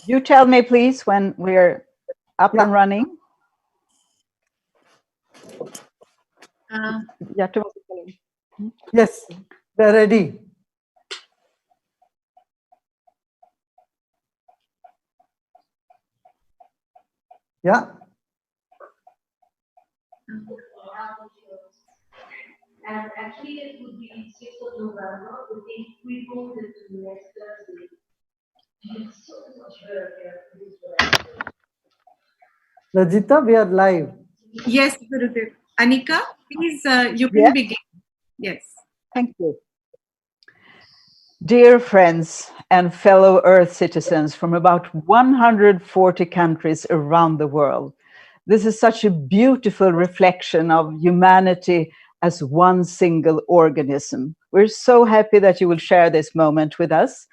You tell me, please, when we're up and running. Yes, they're ready. Yeah. And actually, it would be 6th of November. We moved it to next Thursday. It's so much better here. Rajita, we are live. Yes, Gurudev. Anika, please, you can begin. Yes. Thank you. Dear friends and fellow Earth citizens from about 140 countries around the world, this is such a beautiful reflection of humanity as one single organism. We're so happy that you will share this moment with us.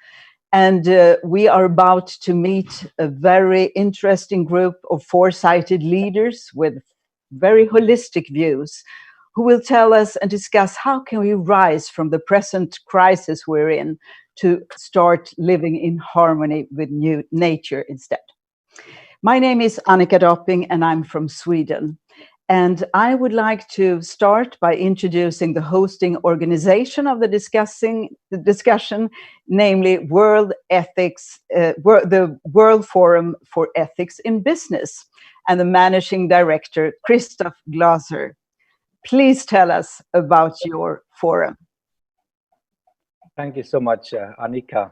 And we are about to meet a very interesting group of foresighted leaders with very holistic views who will tell us and discuss how can we rise from the present crisis we're in to start living in harmony with new nature instead. My name is Annika Dopping and I'm from Sweden. And I would like to start by introducing the hosting organization of the discussion, namely the World Forum for Ethics in Business, and the managing director, Christoph Glaser. Please tell us about your forum. Thank you so much, Annika.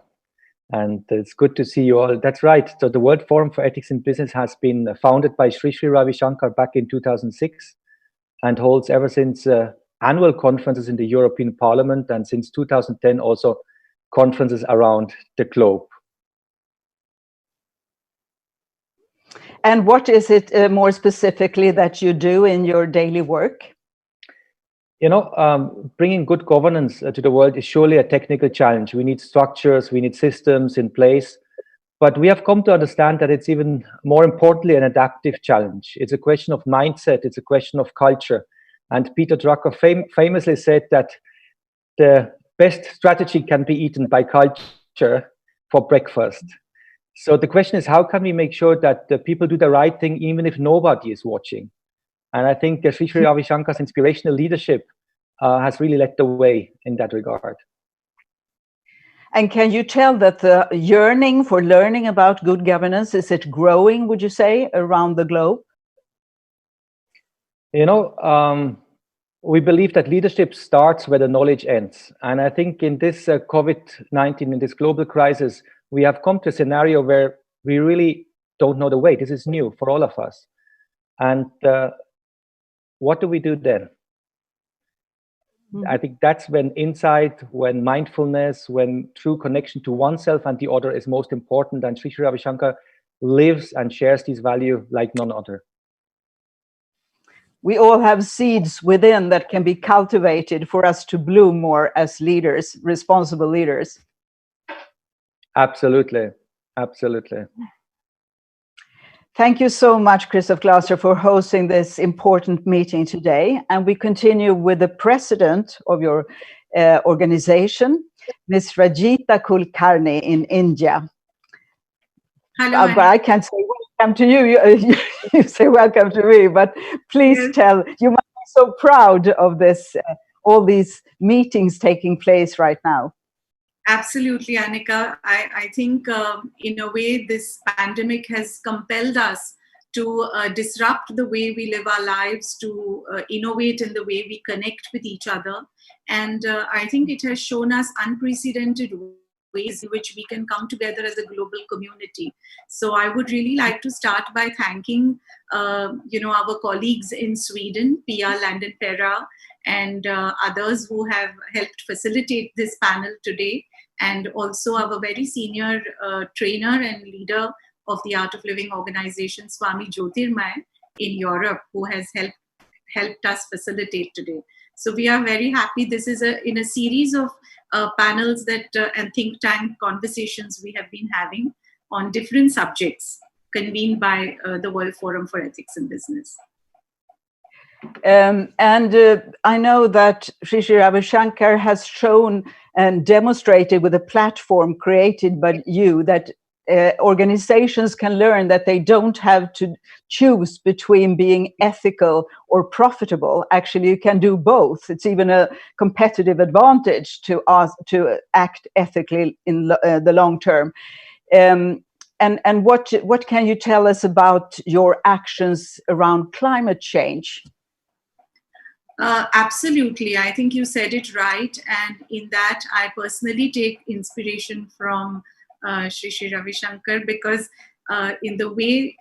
And it's good to see you all. That's right. So the World Forum for Ethics in Business has been founded by Sri Ravi Shankar back in 2006 and holds ever since annual conferences in the European Parliament, and since 2010 also conferences around the globe. And what is it more specifically that you do in your daily work? You know, bringing good governance to the world is surely a technical challenge. We need structures, we need systems in place, but we have come to understand that it's even more importantly an adaptive challenge. It's a question of mindset, it's a question of culture. And Peter Drucker famously said that the best strategy can be eaten by culture for breakfast. So the question is, how can we make sure that the people do the right thing even if nobody is watching? And I think Sri Ravi Shankar's inspirational leadership has really led the way in that regard. And can you tell that the yearning for learning about good governance, is it growing, would you say, around the globe? You know, we believe that leadership starts where the knowledge ends. And I think in this COVID-19, in this global crisis, we have come to a scenario where we really don't know the way. This is new for all of us. And what do we do then? I think that's when insight, when mindfulness, when true connection to oneself and the other is most important. And Sri Ravi Shankar lives and shares these values like none other. We all have seeds within that can be cultivated for us to bloom more as leaders, responsible leaders. Absolutely. Absolutely. Thank you so much, Christoph Glaser, for hosting this important meeting today. And we continue with the president of your organization, Ms. Rajita Kulkarni in India. Hello. But I can't say welcome to you. You say welcome to me, but please tell, you must be so proud of this, all these meetings taking place right now. Absolutely, Annika. I think in a way this pandemic has compelled us to disrupt the way we live our lives, to innovate in the way we connect with each other. And I think it has shown us unprecedented ways in which we can come together as a global community. So I would really like to start by thanking our colleagues in Sweden, Pia Landenpera, and others who have helped facilitate this panel today, and also our very senior trainer and leader of the Art of Living organization, Swami Jyotirmay in Europe, who has helped us facilitate today. So we are very happy. This is in a series of panels that and think tank conversations we have been having on different subjects convened by the World Forum for Ethics in Business. I know that Sri Sri Ravi Shankar has shown and demonstrated with a platform created by you that organizations can learn that they don't have to choose between being ethical or profitable. Actually, you can do both. It's even a competitive advantage to act ethically in the long term. And what can you tell us about your actions around climate change? Absolutely. I think you said it right. And in that, I personally take inspiration from Sri Sri Ravi Shankar, because in the way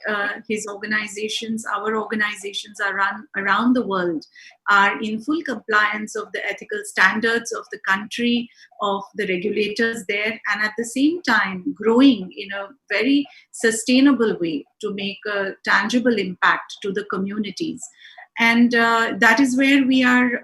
his organizations, our organizations are run around the world, are in full compliance of the ethical standards of the country, of the regulators there, and at the same time growing in a very sustainable way to make a tangible impact to the communities. And that is where we are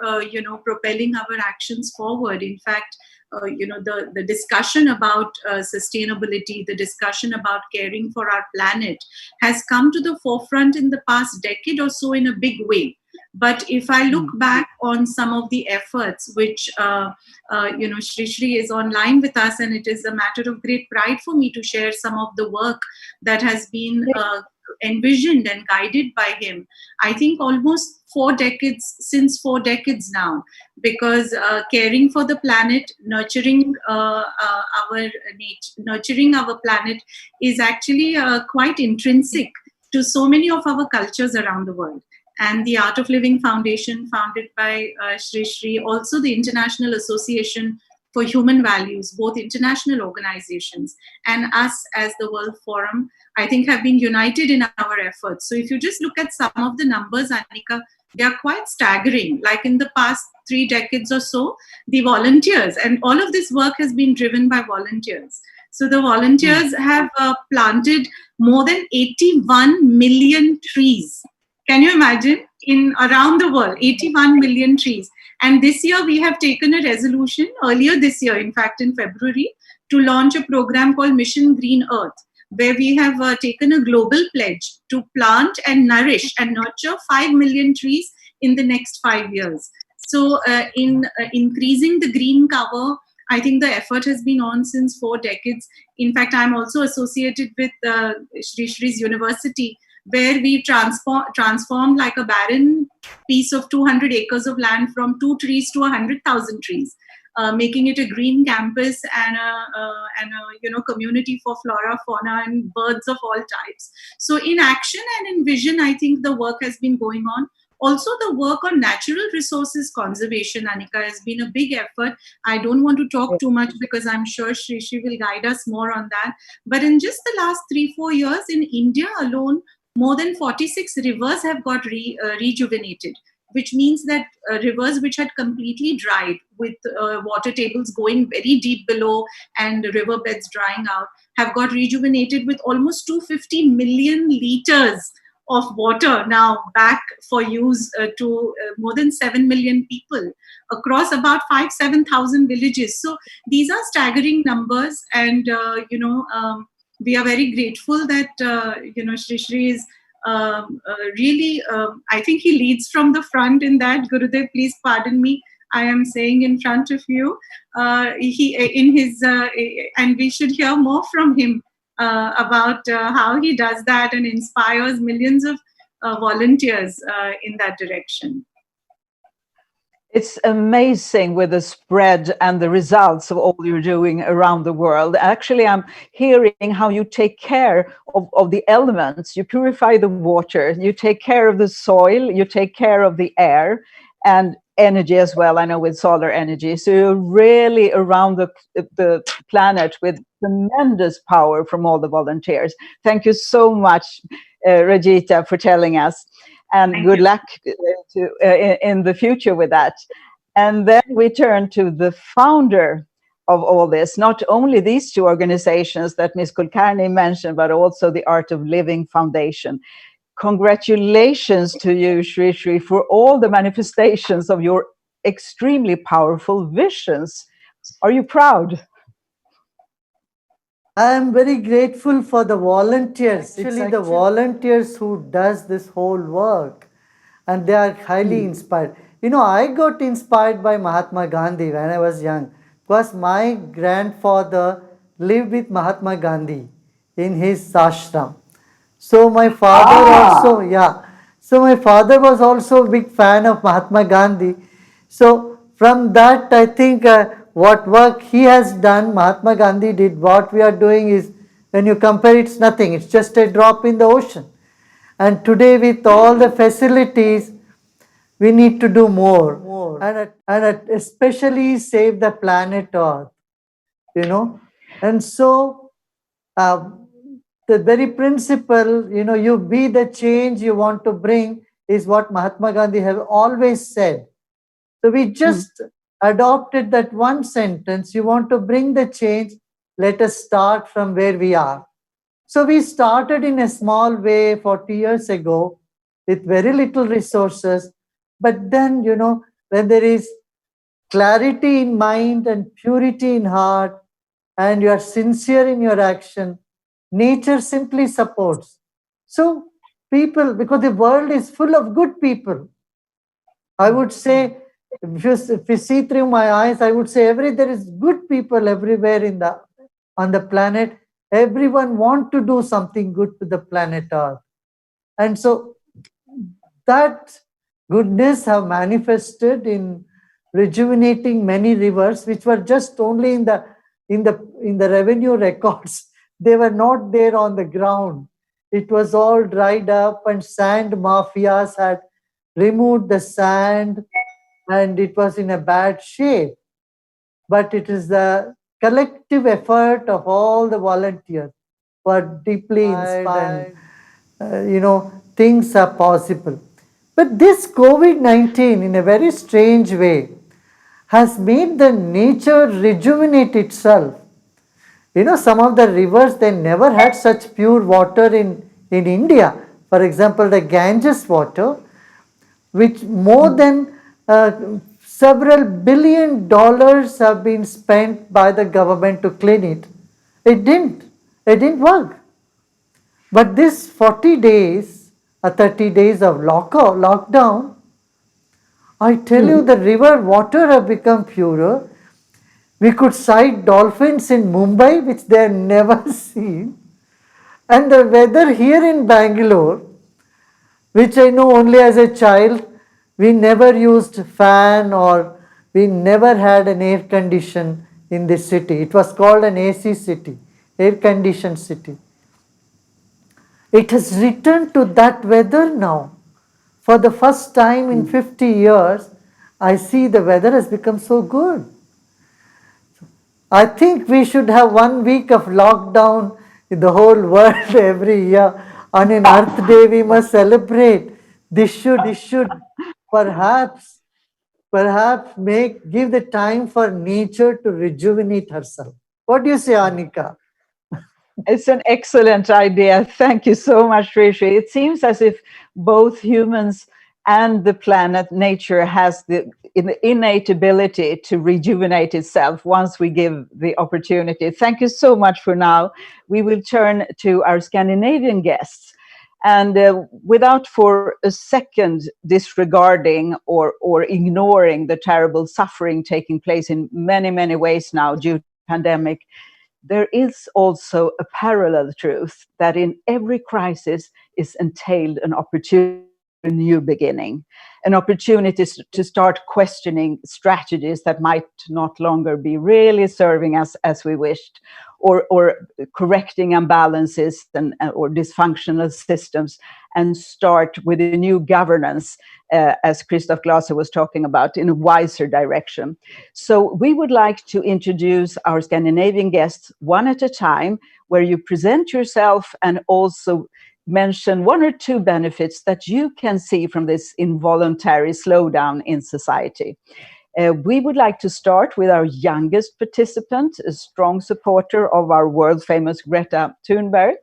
propelling our actions forward. In fact, the discussion about sustainability, the discussion about caring for our planet has come to the forefront in the past decade or so in a big way. But if I look back on some of the efforts which Shri Shri is online with us, and it is a matter of great pride for me to share some of the work that has been envisioned and guided by him. I think almost 4 decades, since 4 decades now, because caring for the planet, nurturing nurturing our planet is actually quite intrinsic to so many of our cultures around the world. And the Art of Living Foundation, founded by Sri Sri, also the International Association for Human Values, both international organizations, and us as the World Forum, I think have been united in our efforts. So if you just look at some of the numbers, Annika, they are quite staggering. Like in the past 3 decades or so, the volunteers, and all of this work has been driven by volunteers. So the volunteers have planted more than 81 million trees. Can you imagine? In around the world, 81 million trees. And this year we have taken a resolution, earlier this year, in fact, in February, to launch a program called Mission Green Earth, where we have taken a global pledge to plant and nourish and nurture 5 million trees in the next 5 years. So in increasing the green cover, I think the effort has been on since 4 decades. In fact, I'm also associated with Sri Sri's university, where we transformed like a barren piece of 200 acres of land from 2 trees to 100,000 trees, making it a green campus and a community for flora, fauna, and birds of all types. So in action and in vision, I think the work has been going on. Also, the work on natural resources conservation, Anika, has been a big effort. I don't want to talk too much because I'm sure Sri will guide us more on that. But in just the last 3-4 years in India alone, more than 46 rivers have got rejuvenated, which means that rivers which had completely dried, with water tables going very deep below and riverbeds drying out, have got rejuvenated with almost 250 million liters of water now back for use to more than 7 million people across about 5,000-7,000 villages. So these are staggering numbers, and we are very grateful that Sri Sri is really, I think he leads from the front in that. Gurudev, please pardon me, I am saying in front of you. He in his and we should hear more from him about how he does that and inspires millions of volunteers in that direction. It's amazing with the spread and the results of all you're doing around the world. Actually, I'm hearing how you take care of the elements. You purify the water, you take care of the soil, you take care of the air and energy as well, I know, with solar energy. So you're really around the planet with tremendous power from all the volunteers. Thank you so much, Rajita, for telling us. And good luck in the future with that. And then we turn to the founder of all this, not only these two organizations that Ms. Kulkarni mentioned, but also the Art of Living Foundation. Congratulations to you, Sri Sri, for all the manifestations of your extremely powerful visions. Are you proud? I am very grateful for the volunteers. Actually, the volunteers who does this whole work. and they are highly inspired. You know, I got inspired by Mahatma Gandhi when I was young, because my grandfather lived with Mahatma Gandhi in his ashram. So my father also, yeah. So my father was also a big fan of Mahatma Gandhi. So from that, I think what work he has done, Mahatma Gandhi did, what we are doing is, when you compare, it's nothing. It's just a drop in the ocean. And today, with all the facilities, we need to do more, and especially save the planet Earth, you know. And so, uh, the very principle, you know, you be the change you want to bring, is what Mahatma Gandhi have always said. So we just adopted that one sentence: you want to bring the change, let us start from where we are. So we started in a small way 40 years ago with very little resources. But then, you know, when there is clarity in mind and purity in heart, and you are sincere in your action, nature simply supports. So people, because the world is full of good people, I would say, if you see through my eyes, I would say there is good people everywhere on the planet. Everyone want to do something good to the planet Earth, and so that goodness have manifested in rejuvenating many rivers, which were just only in the revenue records. They were not there on the ground. It was all dried up, and sand mafias had removed the sand, and it was in a bad shape. But it is the collective effort of all the volunteers who are deeply inspired, and things are possible. But this COVID-19, in a very strange way, has made the nature rejuvenate itself. You know, some of the rivers, they never had such pure water in India. For example, the Ganges water, which more than several $billion have been spent by the government to clean it. It didn't. It didn't work. But this 40 days, 30 days of lockdown, I tell you, the river water have become purer. We could sight dolphins in Mumbai, which they had never seen. And the weather here in Bangalore, which I know only as a child, we never used fan, or we never had an air condition in this city. It was called an AC city, air conditioned city. It has returned to that weather now. For the first time in 50 years, I see the weather has become so good. I think we should have 1 week of lockdown in the whole world every year. On an Earth Day, we must celebrate. This should perhaps give the time for nature to rejuvenate herself. What do you say, Anika? It's an excellent idea. Thank you so much, Rishi. It seems as if both humans and the planet, nature, has the innate ability to rejuvenate itself once we give the opportunity. Thank you so much for now. We will turn to our Scandinavian guests. And without for a second disregarding or ignoring the terrible suffering taking place in many, many ways now due to the pandemic, there is also a parallel truth that in every crisis is entailed an opportunity for a new beginning, an opportunity to start questioning strategies that might not longer be really serving us as we wished, or correcting imbalances or dysfunctional systems, and start with a new governance, as Christoph Glaser was talking about, in a wiser direction. So we would like to introduce our Scandinavian guests one at a time, where you present yourself and also mention one or two benefits that you can see from this involuntary slowdown in society. We would like to start with our youngest participant, a strong supporter of our world famous Greta Thunberg,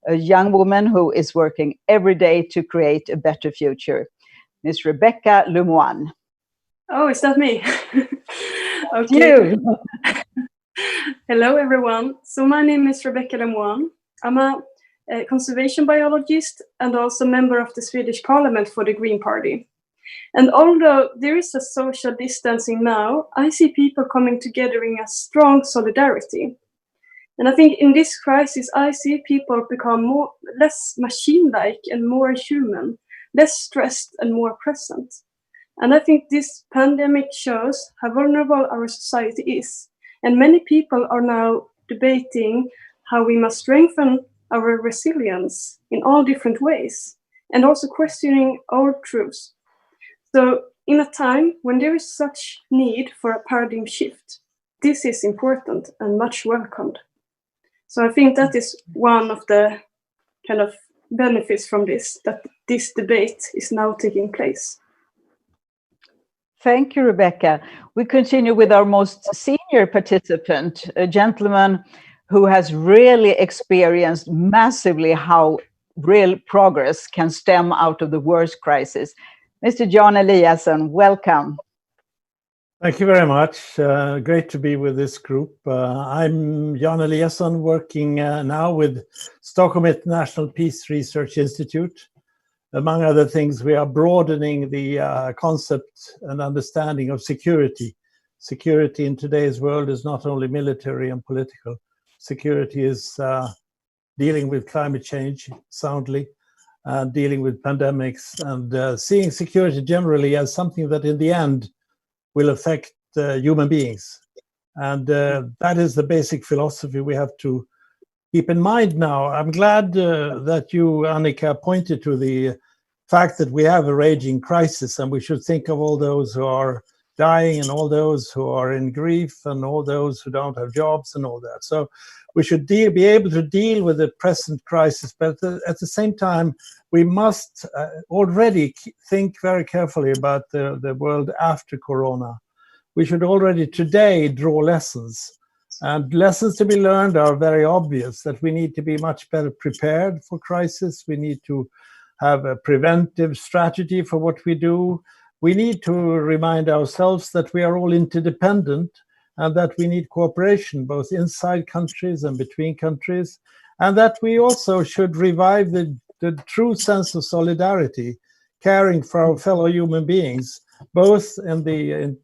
a young woman who is working every day to create a better future. Miss Rebecca Lemoine. Oh, is that me? Okay. You. Hello, everyone. So my name is Rebecca Lemoine. I'm a a conservation biologist, and also member of the Swedish Parliament for the Green Party. And although there is a social distancing now, I see people coming together in a strong solidarity. And I think in this crisis, I see people become less machine-like and more human, less stressed and more present. And I think this pandemic shows how vulnerable our society is. And many people are now debating how we must strengthen our resilience in all different ways, and also questioning old truths. So in a time when there is such need for a paradigm shift, this is important and much welcomed. So I think that is one of the kind of benefits from this, that this debate is now taking place. Thank you, Rebecca. We continue with our most senior participant, a gentleman who has really experienced massively how real progress can stem out of the worst crisis. Mr. Jan Eliasson, welcome. Thank you very much. Great to be with this group. I'm Jan Eliasson, working now with Stockholm International Peace Research Institute. Among other things, we are broadening the concept and understanding of security. Security in today's world is not only military and political. Security is dealing with climate change soundly, dealing with pandemics, and seeing security generally as something that in the end will affect human beings. And that is the basic philosophy we have to keep in mind now. I'm glad that you, Annika, pointed to the fact that we have a raging crisis, and we should think of all those who are dying and all those who are in grief and all those who don't have jobs and all that. So we should be able to deal with the present crisis, but at the same time, we must already think very carefully about the world after Corona. We should already today draw lessons. And lessons to be learned are very obvious, that we need to be much better prepared for crisis. We need to have a preventive strategy for what we do. We need to remind ourselves that we are all interdependent and that we need cooperation both inside countries and between countries, and that we also should revive the true sense of solidarity, caring for our fellow human beings, both in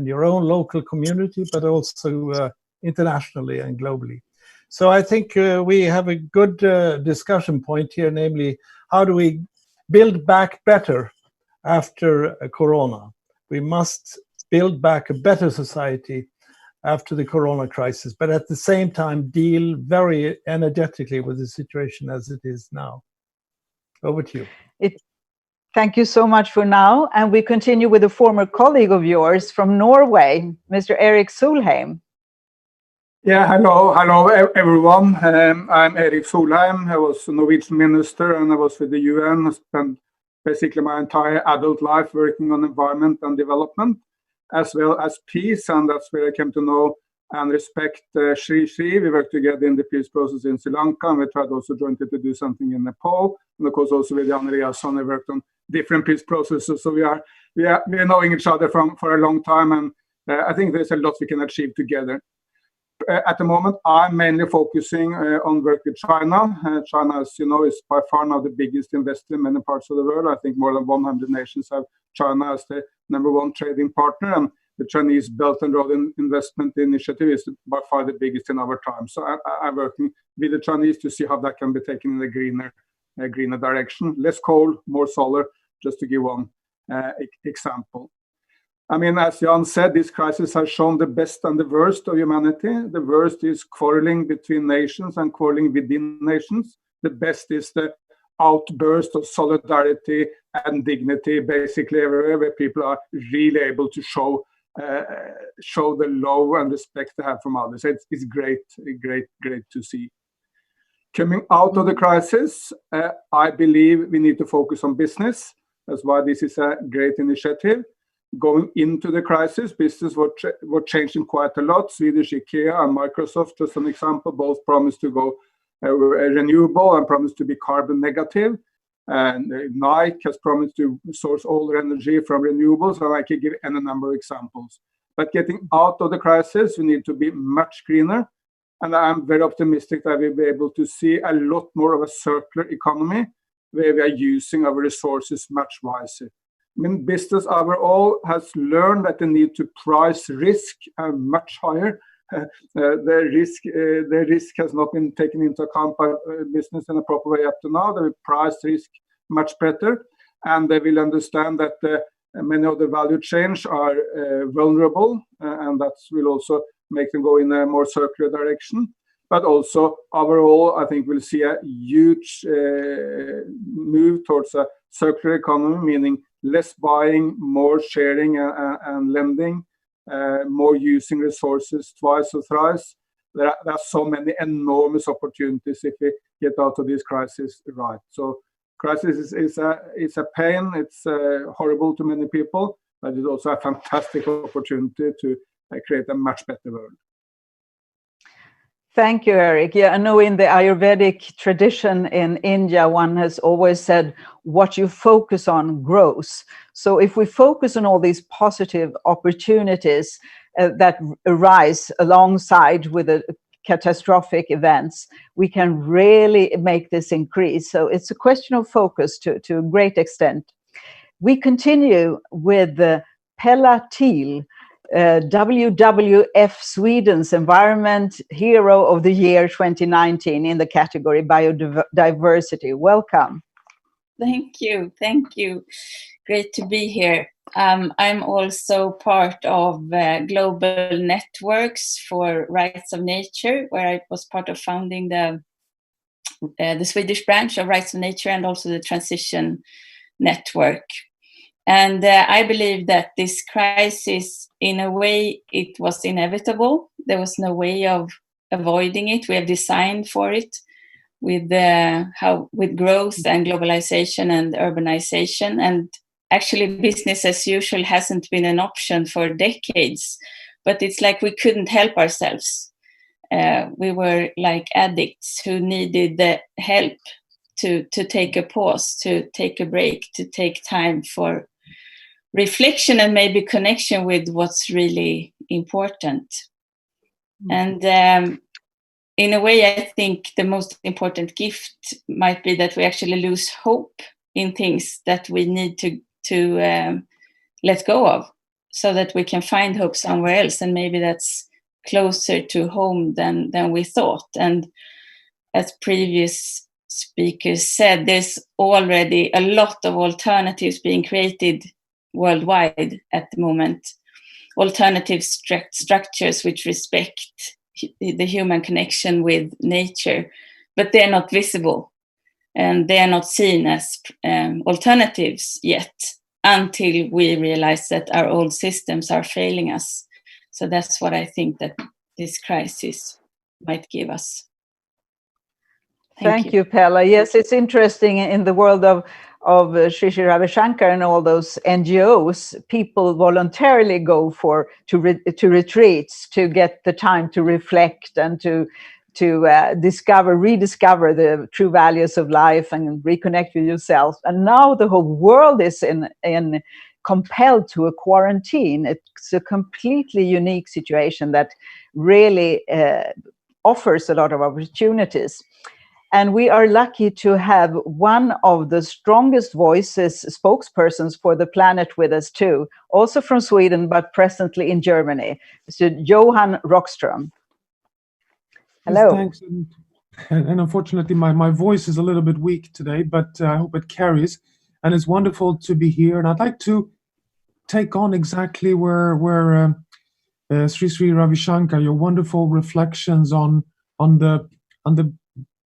your own local community, but also internationally and globally. So I think we have a good discussion point here, namely, how do we build back better after Corona? We must build back a better society after the Corona crisis, but at the same time deal very energetically with the situation as it is now. Over to you. Thank you so much for now. And we continue with a former colleague of yours from Norway, Mr. Erik Solheim. Yeah, hello everyone. I'm Erik Solheim. I was a Norwegian minister and I was with the UN. I spent basically my entire adult life working on environment and development, as well as peace, and that's where I came to know and respect Shri. We worked together in the peace process in Sri Lanka, and we tried also jointly to do something in Nepal, and of course also with Jan Eliasson, I worked on different peace processes. So we are knowing each other for a long time, and I think there's a lot we can achieve together. At the moment, I'm mainly focusing on work with China. China, as you know, is by far now the biggest investor in many parts of the world. I think more than 100 nations have China as the #1 trading partner, and the Chinese Belt and Road Investment Initiative is by far the biggest in our time. So I'm working with the Chinese to see how that can be taken in a greener direction. Less coal, more solar, just to give one example. I mean, as Jan said, this crisis has shown the best and the worst of humanity. The worst is quarreling between nations and quarreling within nations. The best is the outburst of solidarity and dignity, basically everywhere, where people are really able to show the love and respect they have from others. It's great to see. Coming out of the crisis, I believe we need to focus on business. That's why this is a great initiative. Going into the crisis, business were changing quite a lot. Swedish IKEA and Microsoft, just an example, both promised to go renewable and promised to be carbon negative. And Nike has promised to source all their energy from renewables, and I can give any number of examples. But getting out of the crisis, we need to be much greener. And I'm very optimistic that we'll be able to see a lot more of a circular economy where we are using our resources much wiser. I mean, business overall has learned that they need to price risk much higher. The risk has not been taken into account by business in a proper way up to now. They will price risk much better, and they will understand that many of the value chains are vulnerable, and that will also make them go in a more circular direction. But also overall, I think we'll see a huge move towards a circular economy, meaning less buying, more sharing and lending, more using resources twice or thrice. There are so many enormous opportunities if we get out of this crisis right. So crisis is a pain. It's horrible to many people, but it's also a fantastic opportunity to create a much better world. Thank you, Eric. Yeah, I know in the Ayurvedic tradition in India, one has always said, what you focus on grows. So if we focus on all these positive opportunities that arise alongside with the catastrophic events, we can really make this increase. So it's a question of focus to a great extent. We continue with Pella Thiel, WWF Sweden's Environment Hero of the Year 2019 in the category Biodiversity. Welcome. Thank you. Great to be here. I'm also part of global networks for rights of nature, where I was part of founding the Swedish branch of Rights of Nature and also the Transition Network. And I believe that this crisis, in a way, it was inevitable. There was no way of avoiding it. We have designed for it with growth and globalization and urbanization. And actually, business as usual hasn't been an option for decades. But it's like we couldn't help ourselves. We were like addicts who needed the help to take a pause, to take a break, to take time for reflection and maybe connection with what's really important. And in a way, I think the most important gift might be that we actually lose hope in things that we need to let go of, so that we can find hope somewhere else, and maybe that's closer to home than we thought. And as previous speakers said, there's already a lot of alternatives being created worldwide at the moment, alternative structures which respect the human connection with nature, but they're not visible and they're not seen as alternatives yet, until we realize that our old systems are failing us. So that's what I think that this crisis might give us. Thank you, Pella. Yes, it's interesting in the world of Sri Sri Ravi Shankar and all those NGOs, people voluntarily go to retreats to get the time to reflect and to rediscover the true values of life and reconnect with yourself. And now the whole world is in compelled to a quarantine. It's a completely unique situation that really offers a lot of opportunities. And we are lucky to have one of the strongest voices, spokespersons for the planet with us too, also from Sweden, but presently in Germany, Mr. Johan Rockström. Hello. Yes, thanks. And unfortunately, my voice is a little bit weak today, but I hope it carries. And it's wonderful to be here. And I'd like to take on exactly where Sri Sri Ravi Shankar, your wonderful reflections on the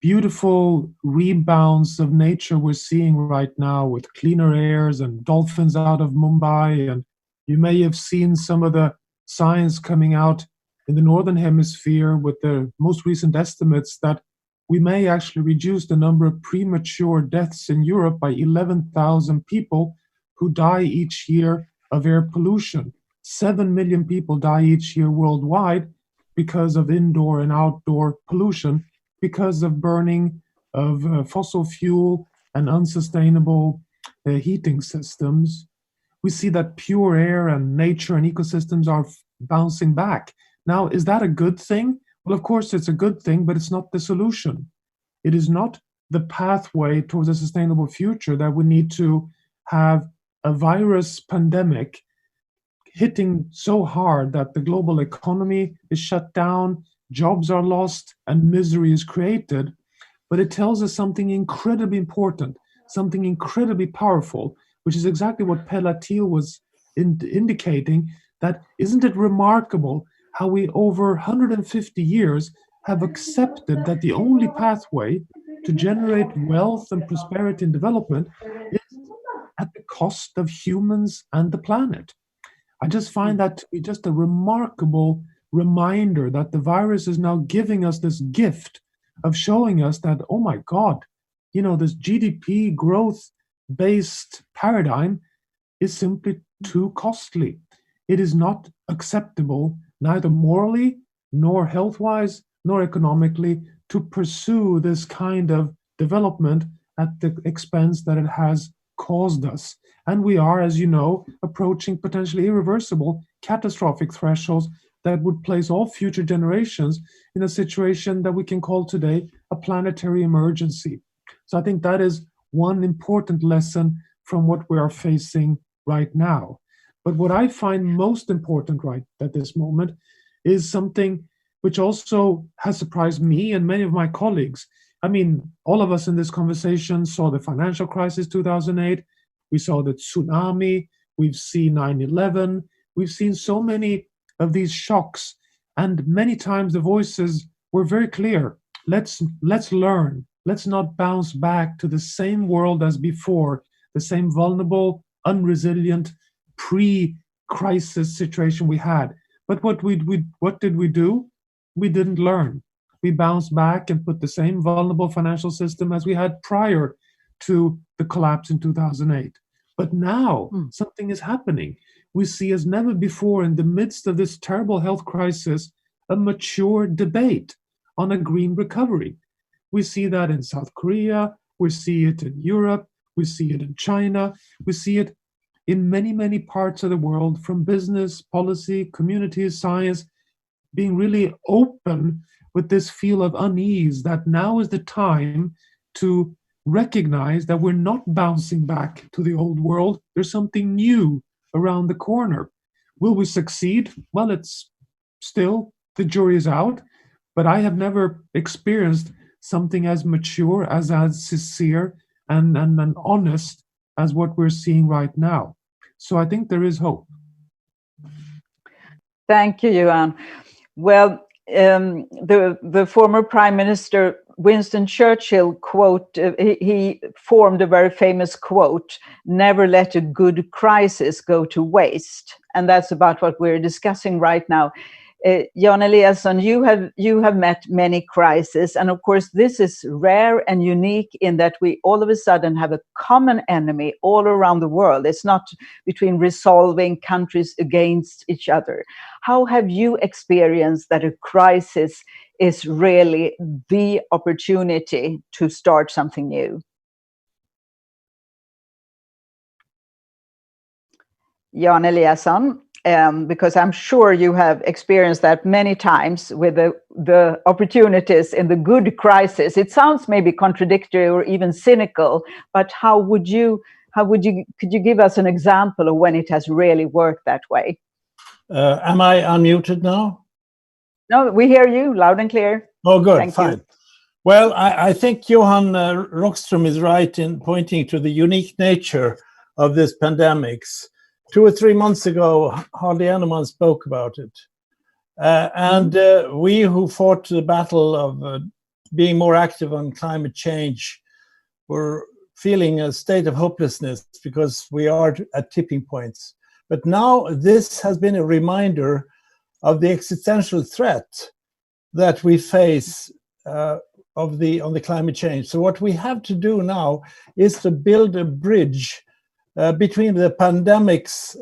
beautiful rebounds of nature we're seeing right now, with cleaner airs and dolphins out of Mumbai. And you may have seen some of the science coming out in the Northern Hemisphere with the most recent estimates that we may actually reduce the number of premature deaths in Europe by 11,000 people who die each year of air pollution. 7 million people die each year worldwide because of indoor and outdoor pollution, because of burning of fossil fuel and unsustainable heating systems. We see that pure air and nature and ecosystems are bouncing back. Now, is that a good thing? Well, of course, it's a good thing, but it's not the solution. It is not the pathway towards a sustainable future that we need to have a virus pandemic hitting so hard that the global economy is shut down, jobs are lost, and misery is created. But it tells us something incredibly important, something incredibly powerful, which is exactly what Pelatil was indicating, that isn't it remarkable how we over 150 years have accepted that the only pathway to generate wealth and prosperity and development is at the cost of humans and the planet. I just find that to be just a remarkable reminder that the virus is now giving us this gift of showing us that, oh my God, this GDP growth based paradigm is simply too costly. It is not acceptable, neither morally, nor health wise, nor economically, to pursue this kind of development at the expense that it has caused us. And we are, as you know, approaching potentially irreversible, catastrophic thresholds that would place all future generations in a situation that we can call today a planetary emergency. So I think that is one important lesson from what we are facing right now. But what I find most important right at this moment is something which also has surprised me and many of my colleagues. I mean, all of us in this conversation saw the financial crisis 2008, we saw the tsunami, we've seen 9/11, we've seen so many of these shocks, and many times the voices were very clear. Let's learn. Let's not bounce back to the same world as before, the same vulnerable, unresilient, pre-crisis situation we had. But what did we do? We didn't learn. We bounced back and put the same vulnerable financial system as we had prior to the collapse in 2008. But now something is happening. We see as never before in the midst of this terrible health crisis a mature debate on a green recovery. We see that in South Korea, we see it in Europe, we see it in China, we see it in many, many parts of the world, from business, policy, communities, science, being really open with this feel of unease that now is the time to recognize that we're not bouncing back to the old world. There's something new around the corner. Will we succeed? Well, it's still, the jury is out, but I have never experienced something as mature, as sincere, and honest as what we're seeing right now. So I think there is hope. Thank you, Johan. Well, the former Prime Minister Winston Churchill quote, he formed a very famous quote, "Never let a good crisis go to waste." And that's about what we're discussing right now. Jan Eliasson, you have met many crises, and of course this is rare and unique in that we all of a sudden have a common enemy all around the world. It's not between resolving countries against each other. How have you experienced that a crisis is really the opportunity to start something new? Jan Eliasson, because I'm sure you have experienced that many times with the opportunities in the good crisis. It sounds maybe contradictory or even cynical, but could you give us an example of when it has really worked that way? Am I unmuted now? No, we hear you loud and clear. Oh, good, Thank fine. you. Well, I think Johan Rockström is right in pointing to the unique nature of this pandemics. 2 or 3 months ago, hardly anyone spoke about it. We who fought the battle of being more active on climate change were feeling a state of hopelessness because we are at tipping points. But now this has been a reminder of the existential threat that we face on the climate change. So what we have to do now is to build a bridge between the pandemic's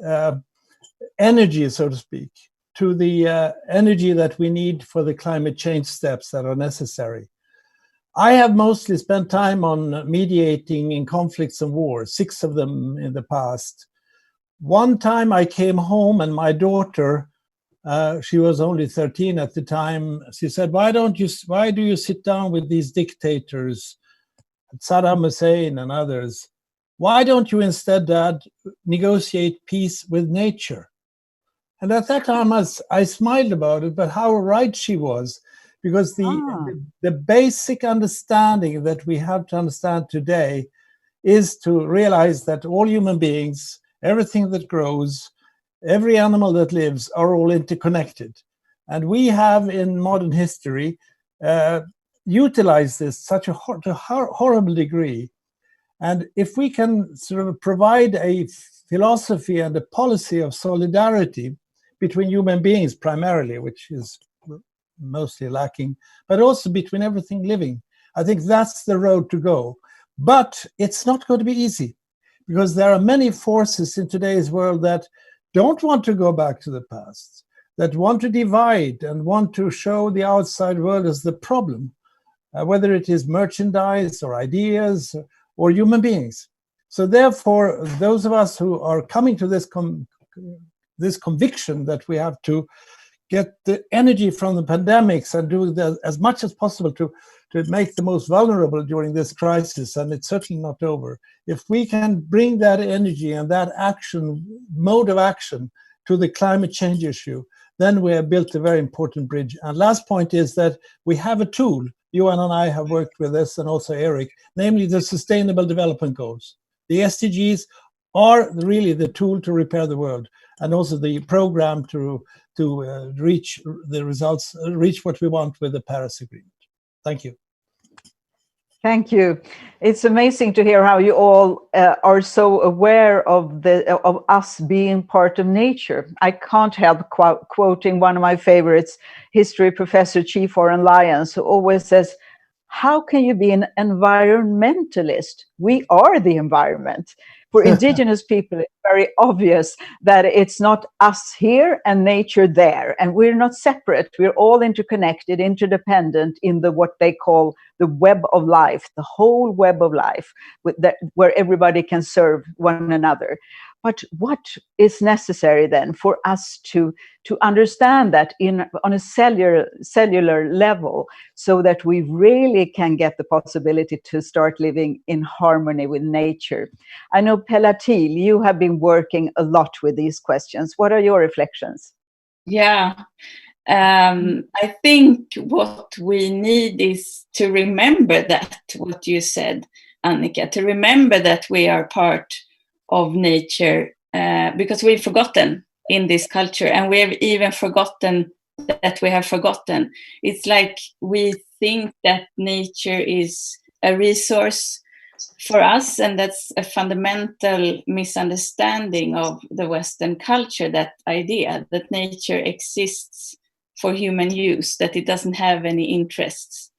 energy, so to speak, to the energy that we need for the climate change steps that are necessary. I have mostly spent time on mediating in conflicts and wars, 6 of them in the past. One time I came home and my daughter She was only 13 at the time. She said, why do you sit down with these dictators, Saddam Hussein and others? Why don't you instead, Dad, negotiate peace with nature? And at that time, I smiled about it, but how right she was, because the basic understanding that we have to understand today is to realize that all human beings, everything that grows, every animal that lives are all interconnected. And we have in modern history utilized this to a horrible degree. And if we can sort of provide a philosophy and a policy of solidarity between human beings primarily, which is mostly lacking, but also between everything living, I think that's the road to go. But it's not going to be easy, because there are many forces in today's world that don't want to go back to the past, that want to divide and want to show the outside world as the problem, whether it is merchandise or ideas or human beings. So therefore, those of us who are coming to this conviction that we have to get the energy from the pandemics and do as much as possible to make the most vulnerable during this crisis, and it's certainly not over. If we can bring that energy and that mode of action to the climate change issue, then we have built a very important bridge. And last point is that we have a tool. Johan and I have worked with this, and also Eric, namely the Sustainable Development Goals. The SDGs are really the tool to repair the world, and also the program to reach the results, reach what we want with the Paris Agreement. Thank you. Thank you. It's amazing to hear how you all are so aware of us being part of nature. I can't help quoting one of my favorites, history professor Chief Warren Lyons, who always says, how can you be an environmentalist? We are the environment. For indigenous people, it's very obvious that it's not us here and nature there. And we're not separate. We're all interconnected, interdependent in what they call the web of life, the whole web of life, where everybody can serve one another. But what is necessary then for us to understand that on a cellular level, so that we really can get the possibility to start living in harmony with nature? I know, Pelatil, you have been working a lot with these questions. What are your reflections? Yeah, I think what we need is to remember that, what you said, Annika, to remember that we are part of nature, because we've forgotten in this culture, and we've even forgotten that we have forgotten. It's like we think that nature is a resource for us, and that's a fundamental misunderstanding of the Western culture, that idea that nature exists for human use, that it doesn't have any interests.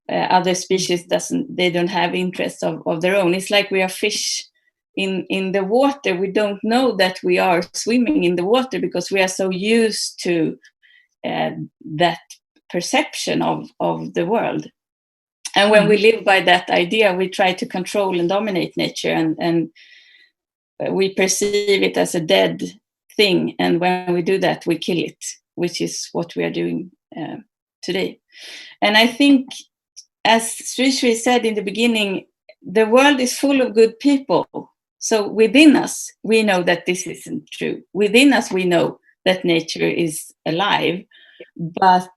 Other species don't have interests of their own. It's like we are fish in the water. We don't know that we are swimming in the water because we are so used to that perception of the world. And when we live by that idea, we try to control and dominate nature, and we perceive it as a dead thing. And when we do that, we kill it, which is what we are doing today. And I think, as Sri said in the beginning, the world is full of good people. So within us, we know that this isn't true. Within us, we know that nature is alive, but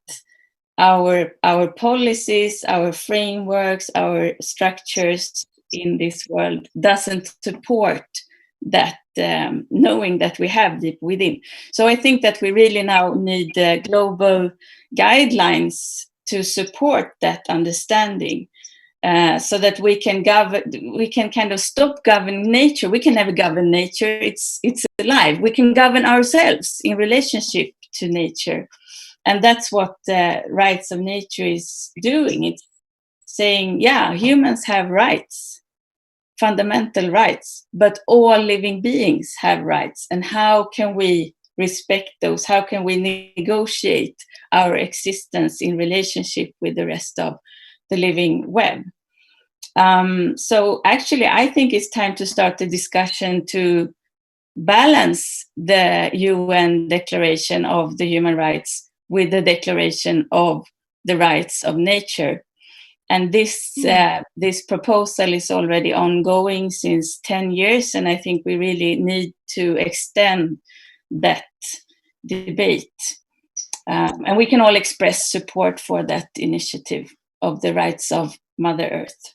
our policies, our frameworks, our structures in this world doesn't support that, knowing that we have deep within. So I think that we really now need global guidelines to support that understanding. So that we can kind of stop governing nature. We can never govern nature. It's alive. We can govern ourselves in relationship to nature. And that's what Rights of Nature is doing. It's saying, yeah, humans have rights, fundamental rights, but all living beings have rights. And how can we respect those? How can we negotiate our existence in relationship with the rest of the living web? So actually, I think it's time to start the discussion to balance the UN Declaration of the Human Rights with the Declaration of the Rights of Nature. And this proposal is already ongoing since 10 years, and I think we really need to extend that debate. And we can all express support for that initiative of the rights of Mother Earth.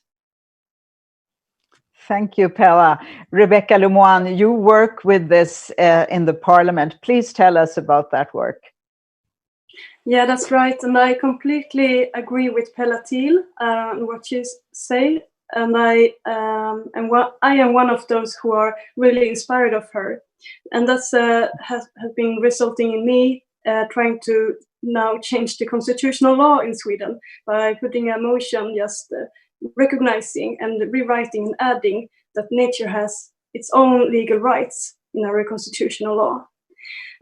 Thank you, Pella. Rebecca Lemoine, you work with this in the Parliament. Please tell us about that work. Yeah, that's right. And I completely agree with Pella Thiel and what you say. And I am one of those who are really inspired of her. And that's has been resulting in me trying to now change the constitutional law in Sweden by putting a motion just recognizing and rewriting and adding that nature has its own legal rights in our constitutional law.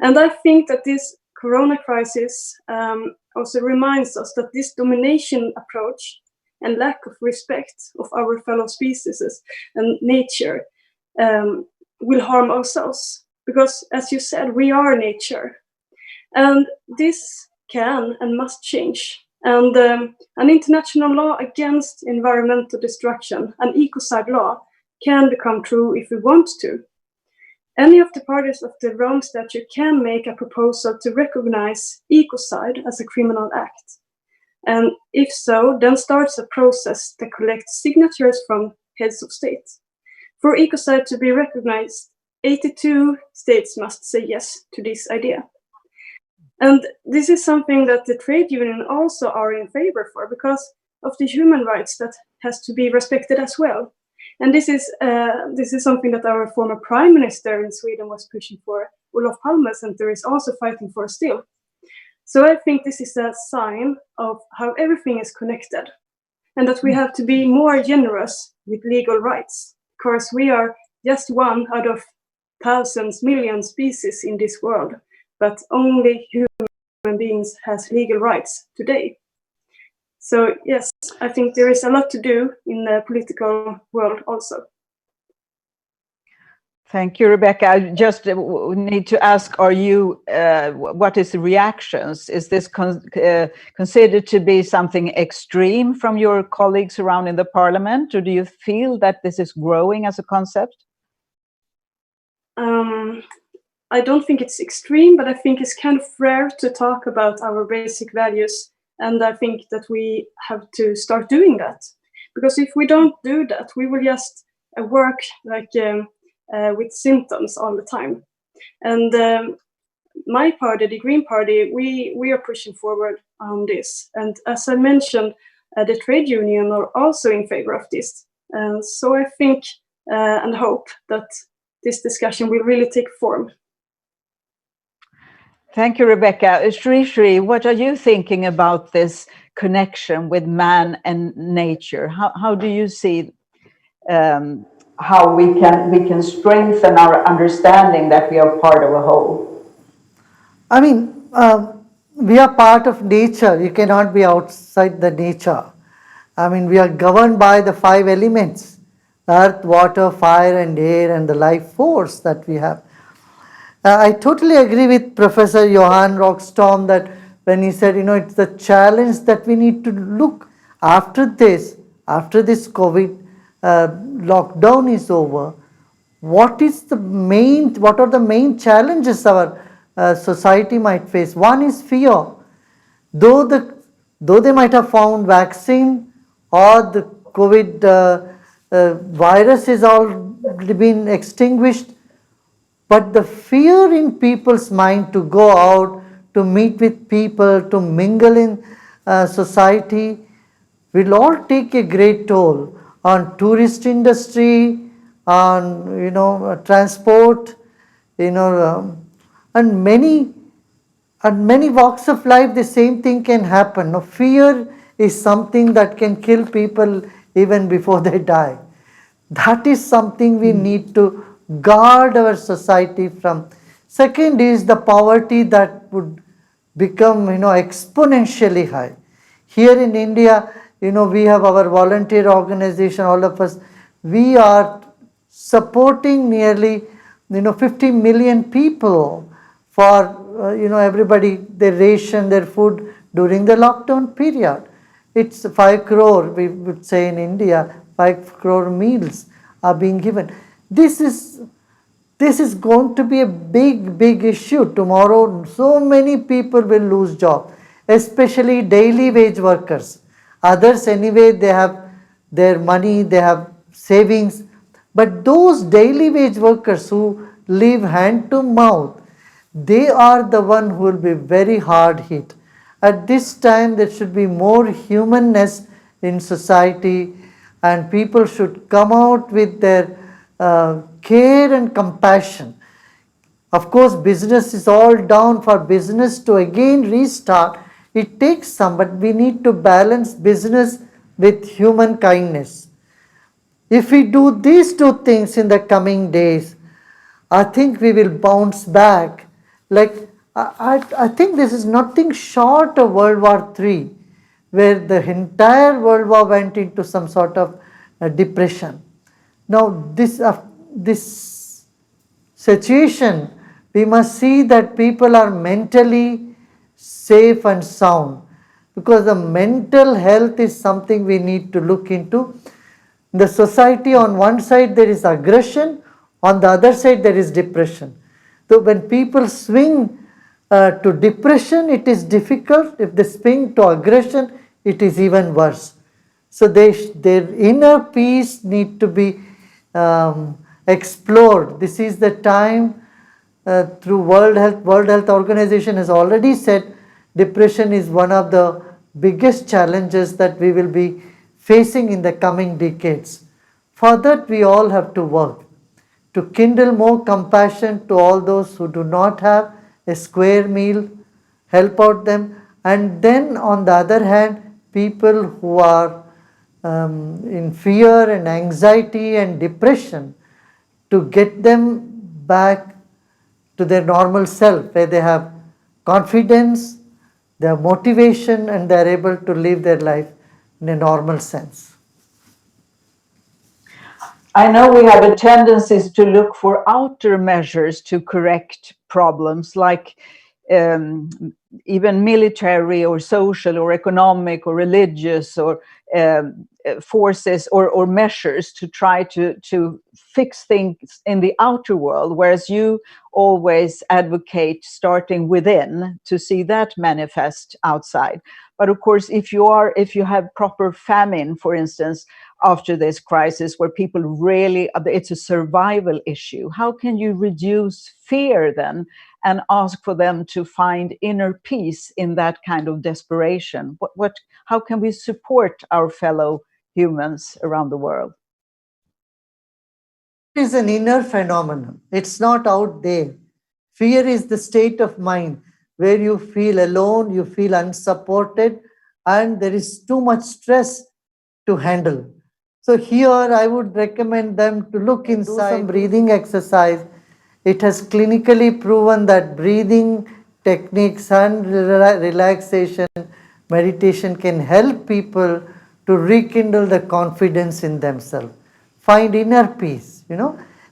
And I think that this Corona crisis also reminds us that this domination approach and lack of respect of our fellow species and nature will harm ourselves. Because, as you said, we are nature. And this can and must change. And an international law against environmental destruction, an ecocide law, can become true if we want to. Any of the parties of the Rome Statute can make a proposal to recognize ecocide as a criminal act. And if so, then starts a process that collects signatures from heads of state. For ecocide to be recognized, 82 states must say yes to this idea. And this is something that the trade union also are in favor for because of the human rights that has to be respected as well. And this is something that our former prime minister in Sweden was pushing for. Olof Palme Center is also fighting for still. So I think this is a sign of how everything is connected and that we have to be more generous with legal rights because we are just one out of thousands, millions species in this world, but only human beings has legal rights today. So yes, I think there is a lot to do in the political world also. Thank you, Rebecca. I just need to ask, are you, what is the reactions? Is this considered to be something extreme from your colleagues around in the Parliament? Or do you feel that this is growing as a concept? I don't think it's extreme, but I think it's kind of rare to talk about our basic values. And I think that we have to start doing that. Because if we don't do that, we will just work like with symptoms all the time. And my party, the Green Party, we are pushing forward on this. And as I mentioned, the trade union are also in favor of this. So I think and hope that this discussion will really take form. Thank you, Rebecca. Shri, what are you thinking about this connection with man and nature? How do you see how we can strengthen our understanding that we are part of a whole? I mean, we are part of nature. You cannot be outside the nature. I mean, we are governed by the 5 elements: earth, water, fire, and air, and the life force that we have. I totally agree with Professor Johan Rockström that when he said, it's the challenge that we need to look after this COVID lockdown is over. What are the main challenges our society might face? One is fear. Though they might have found vaccine or the COVID virus has already been extinguished, but the fear in people's mind to go out, to meet with people, to mingle in society will all take a great toll on tourist industry, on transport, and many walks of life. The same thing can happen. Now, fear is something that can kill people even before they die. That is something we need to guard our society from. Second is the poverty that would become exponentially high. Here in India, we have our volunteer organization, all of us. We are supporting nearly 50 million people for, everybody, they ration their food during the lockdown period. It's 5 crore, we would say in India, 5 crore meals are being given. This is going to be a big issue. Tomorrow, so many people will lose job, especially daily wage workers. Others, anyway, they have their money, they have savings. But those daily wage workers who live hand to mouth, they are the one who will be very hard hit. At this time, there should be more humanness in society, and people should come out with their care and compassion. Of course, business is all down. For business to again restart, it takes some, but we need to balance business with human kindness. If we do these two things in the coming days, I think we will bounce back. Like, I think this is nothing short of World War III, where the entire World War went into some sort of depression. Now, this situation, we must see that people are mentally safe and sound, because the mental health is something we need to look into. In the society, on one side there is aggression, on the other side there is depression. So when people swing to depression, it is difficult. If they swing to aggression, it is even worse. So their inner peace need to be explored. This is the time. Through World Health Organization has already said depression is one of the biggest challenges that we will be facing in the coming decades. For that, we all have to work to kindle more compassion to all those who do not have a square meal, help out them, and then on the other hand, people who are in fear and anxiety and depression, to get them back to their normal self, where they have confidence, they have motivation, and they are able to live their life in a normal sense. I know we have a tendency to look for outer measures to correct problems, like even military or social or economic or religious or forces or measures to try to fix things in the outer world, whereas you always advocate starting within to see that manifest outside. But of course, if you have proper famine, for instance, after this crisis, where people really, it's a survival issue, how can you reduce fear then and ask for them to find inner peace in that kind of desperation? How can we support our fellow humans around the world? It is an inner phenomenon. It's not out there. Fear is the state of mind where you feel alone, you feel unsupported, and there is too much stress to handle. So here I would recommend them to look inside, do some breathing exercise. It has clinically proven that breathing techniques and relaxation, meditation can help people to rekindle the confidence in themselves, find inner peace.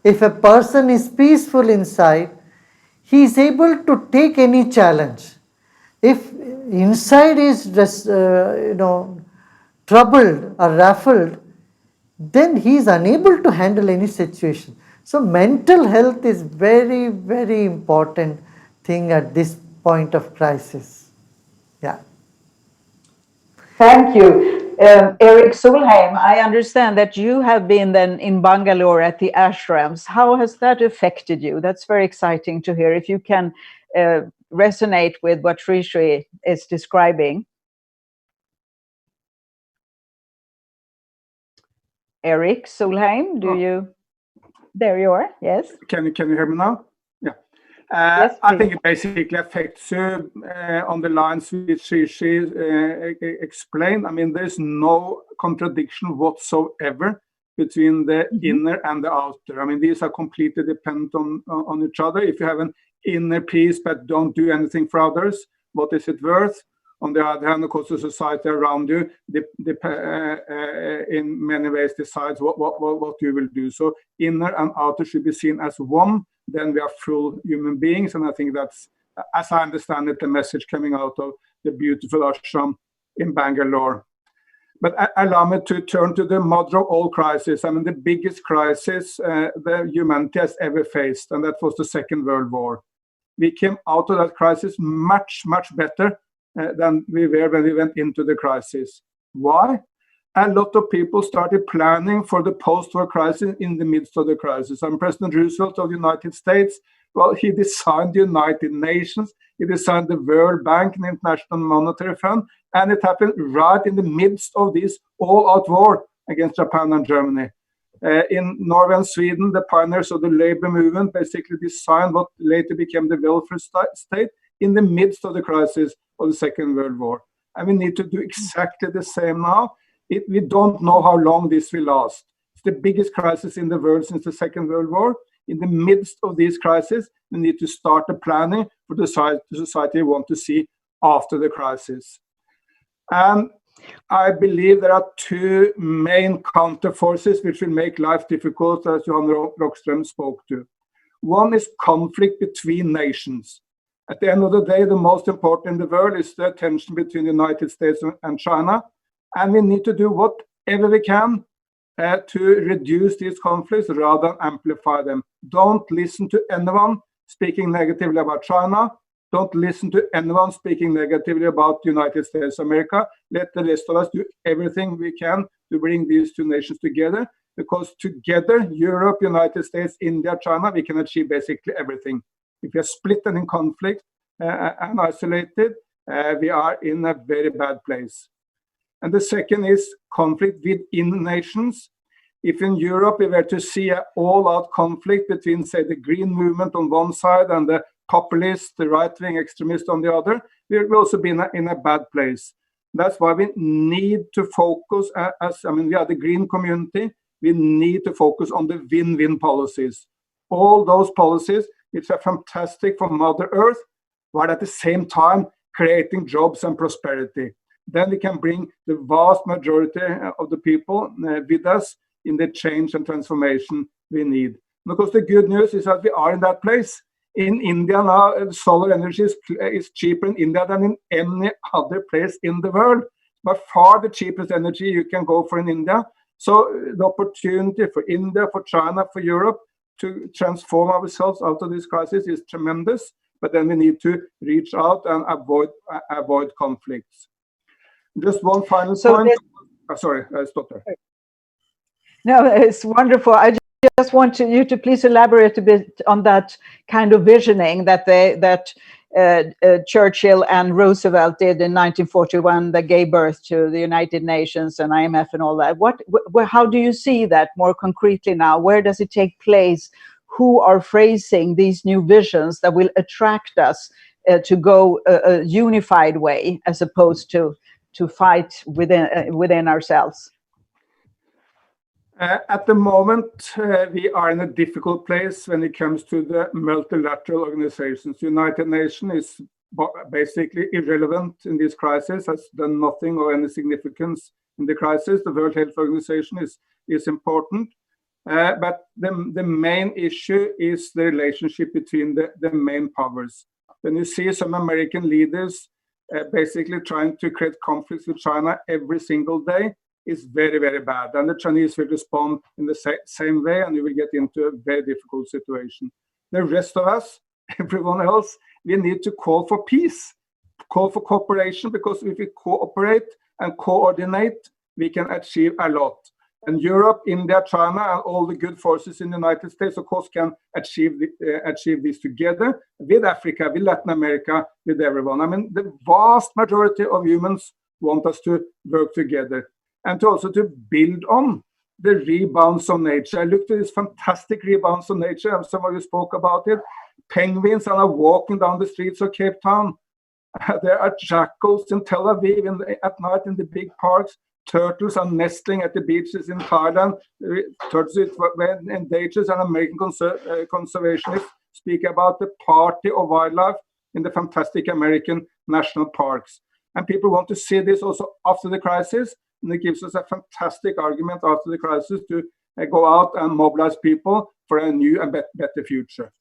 If a person is peaceful inside, he is able to take any challenge. If inside is just troubled or ruffled, then he is unable to handle any situation. So mental health is very, very important thing at this point of crisis. Yeah. Thank you. Eric Solheim, I understand that you have been then in Bangalore at the ashrams. How has that affected you? That's very exciting to hear. If you can resonate with what Sri is describing. Eric Solheim, there you are, yes. Can you hear me now? Yeah. Yes, I think it basically affects you on the lines which she explained. I mean, there's no contradiction whatsoever between the inner and the outer. I mean, these are completely dependent on each other. If you have an inner peace but don't do anything for others, what is it worth? On the other hand, of course, the society around you in many ways decides what you will do. So inner and outer should be seen as one. Then we are full human beings. And I think that's, as I understand it, the message coming out of the beautiful ashram in Bangalore. But allow me to turn to the mother of all crises. I mean, the biggest crisis the humanity has ever faced, and that was the Second World War. We came out of that crisis much, much better than we were when we went into the crisis. Why? A lot of people started planning for the post-war crisis in the midst of the crisis. And President Roosevelt of the United States, well, he designed the United Nations, he designed the World Bank and International Monetary Fund, and it happened right in the midst of this all-out war against Japan and Germany. In Norway and Sweden, the pioneers of the labor movement basically designed what later became the welfare state in the midst of the crisis of the Second World War. And we need to do exactly the same now. We don't know how long this will last. It's the biggest crisis in the world since the Second World War. In the midst of these crises, we need to start the planning for the society we want to see after the crisis. And I believe there are two main counter forces which will make life difficult, as Johan Rockström spoke to. One is conflict between nations. At the end of the day, the most important in the world is the tension between the United States and China. And we need to do whatever we can to reduce these conflicts rather than amplify them. Don't listen to anyone speaking negatively about China. Don't listen to anyone speaking negatively about the United States of America. Let the rest of us do everything we can to bring these two nations together, because together, Europe, United States, India, China, we can achieve basically everything. If we are split and in conflict and isolated, we are in a very bad place. And the second is conflict within nations. If in Europe we were to see an all-out conflict between, say, the Green movement on one side and the populist, the right-wing extremist on the other, we will also be in a bad place. That's why we need to focus, we are the Green community, we need to focus on the win-win policies. All those policies which are fantastic for Mother Earth, while at the same time creating jobs and prosperity. Then we can bring the vast majority of the people with us in the change and transformation we need. Because the good news is that we are in that place. In India now, solar energy is cheaper in India than in any other place in the world. By far the cheapest energy you can go for in India. So the opportunity for India, for China, for Europe to transform ourselves out of this crisis is tremendous. But then we need to reach out and avoid conflicts. Just one final point. Sorry, I stopped there. No, it's wonderful. I just want you to please elaborate a bit on that kind of visioning that Churchill and Roosevelt did in 1941 that gave birth to the United Nations and IMF and all that. How do you see that more concretely now? Where does it take place? Who are phrasing these new visions that will attract us to go a unified way as opposed to fight within ourselves? At the moment, we are in a difficult place when it comes to the multilateral organizations. The United Nations is basically irrelevant in this crisis, has done nothing of any significance in the crisis. The World Health Organization is important. But the main issue is the relationship between the main powers. When you see some American leaders basically trying to create conflicts with China every single day, is very, very bad. And the Chinese will respond in the same way, and you will get into a very difficult situation. The rest of us, everyone else, we need to call for peace, call for cooperation, because if we cooperate and coordinate, we can achieve a lot. And Europe, India, China, and all the good forces in the United States, of course, can achieve this together with Africa, with Latin America, with everyone. I mean, the vast majority of humans want us to work together. And also to build on the rebounds of nature. I looked at this fantastic rebounds of nature, and some of you spoke about it. Penguins are now walking down the streets of Cape Town. There are jackals in Tel Aviv at night in the big parks. Turtles are nesting at the beaches in Thailand. Turtles were endangered, and American conservationists speak about the party of wildlife in the fantastic American national parks. And people want to see this also after the crisis. And it gives us a fantastic argument after the crisis to go out and mobilize people for a new and better future.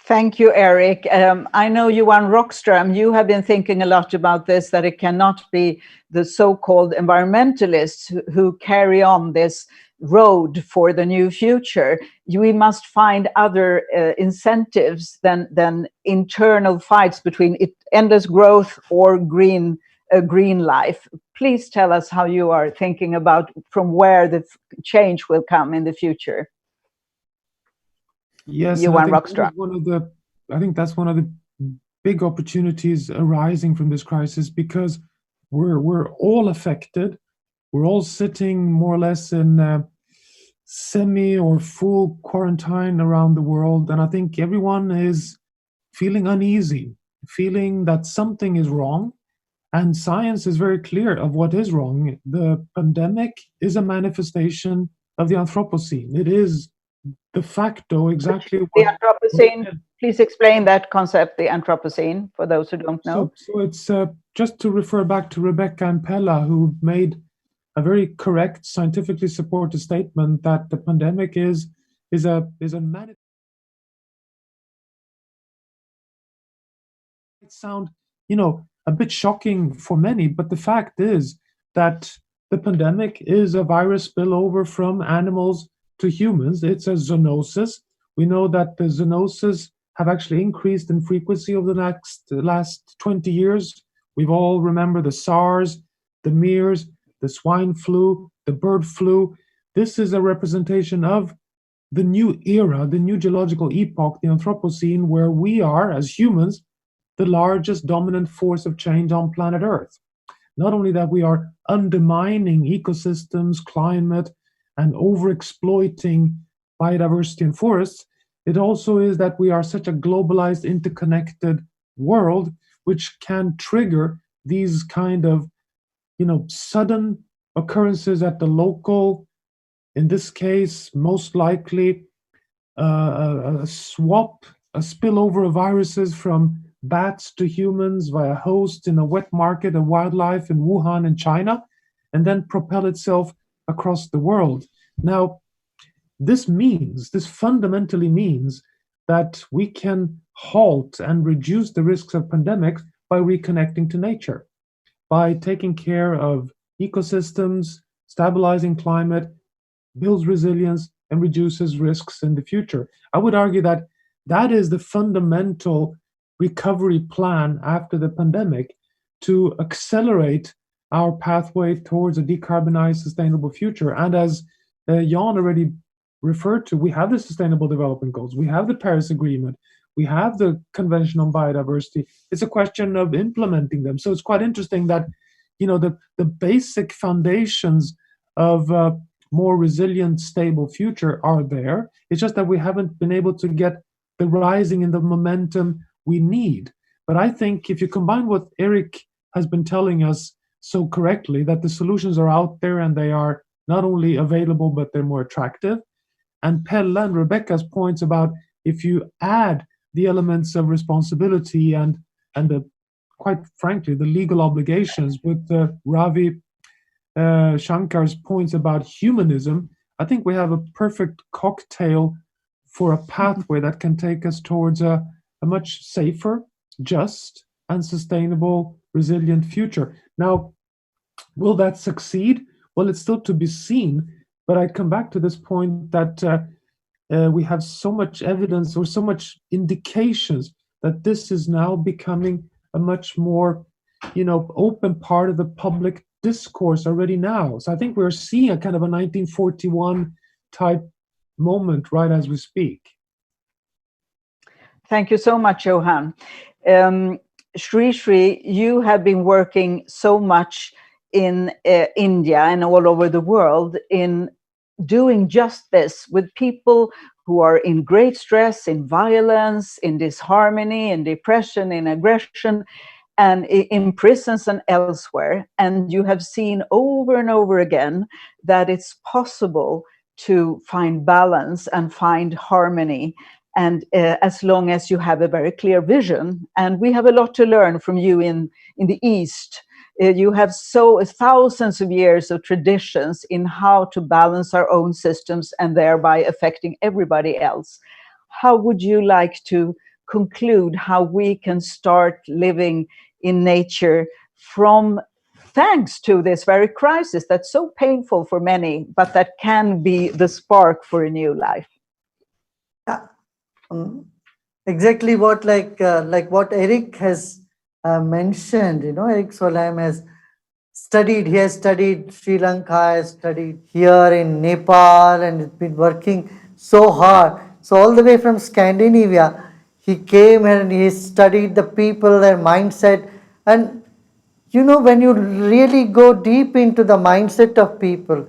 Thank you, Eric. I know Johan Rockström, you have been thinking a lot about this, that it cannot be the so-called environmentalists who carry on this road for the new future. We must find other incentives than internal fights between endless growth or green life. Please tell us how you are thinking about from where the change will come in the future. Yes, Johan I think that's one of the big opportunities arising from this crisis, because we're all affected. We're all sitting more or less in semi or full quarantine around the world, and I think everyone is feeling uneasy, feeling that something is wrong. And science is very clear of what is wrong. The pandemic is a manifestation of the Anthropocene. It is de facto exactly the Anthropocene. Please explain that concept, the Anthropocene, for those who don't know. So it's just to refer back to Rebecca and Pella, who made a very correct, scientifically supported statement that the pandemic is a manifestation. It sound, a bit shocking for many, but the fact is that the pandemic is a virus spillover from animals to humans. It's a zoonosis. We know that the zoonoses have actually increased in frequency over the last 20 years. We've all remember the SARS, the MERS, the swine flu, the bird flu. This is a representation of the new era, the new geological epoch, the Anthropocene, where we are, as humans, the largest dominant force of change on planet Earth. Not only that, we are undermining ecosystems, climate, and overexploiting biodiversity and forests. It also is that we are such a globalized, interconnected world, which can trigger these kind of, sudden occurrences at the local, in this case, most likely a spillover of viruses from bats to humans via hosts in a wet market of wildlife in Wuhan in China, and then propel itself across the world. Now, this fundamentally means that we can halt and reduce the risks of pandemics by reconnecting to nature, by taking care of ecosystems, stabilizing climate, builds resilience, and reduces risks in the future. I would argue that that is the fundamental recovery plan after the pandemic, to accelerate our pathway towards a decarbonized, sustainable future. And as Jan already referred to, we have the Sustainable Development Goals, we have the Paris Agreement, we have the Convention on Biodiversity. It's a question of implementing them. So it's quite interesting that, the basic foundations of a more resilient, stable future are there. It's just that we haven't been able to get the rising in the momentum we need. But I think if you combine what Eric has been telling us so correctly, that the solutions are out there and they are not only available, but they're more attractive. And Pella and Rebecca's points about if you add the elements of responsibility and the, quite frankly, the legal obligations with Ravi Shankar's points about humanism, I think we have a perfect cocktail for a pathway that can take us towards a much safer, just, and sustainable, resilient future. Now, will that succeed? Well, it's still to be seen, but I come back to this point that we have so much evidence or so much indications that this is now becoming a much more, open part of the public discourse already now. So I think we're seeing a kind of a 1941 type moment right as we speak. Thank you so much, Johan. Sri, you have been working so much in India and all over the world in doing just this with people who are in great stress, in violence, in disharmony, in depression, in aggression, and in prisons and elsewhere. And you have seen over and over again that it's possible to find balance and find harmony. and as long as you have a very clear vision. And we have a lot to learn from you in the East. You have so thousands of years of traditions in how to balance our own systems and thereby affecting everybody else. How would you like to conclude how we can start living in nature from, thanks to this very crisis that's so painful for many, but that can be the spark for a new life? Exactly what like what Eric has mentioned. Eric Solheim has studied. He has studied Sri Lanka, has studied here in Nepal, and has been working so hard. So all the way from Scandinavia, he came and he studied the people, their mindset, and when you really go deep into the mindset of people,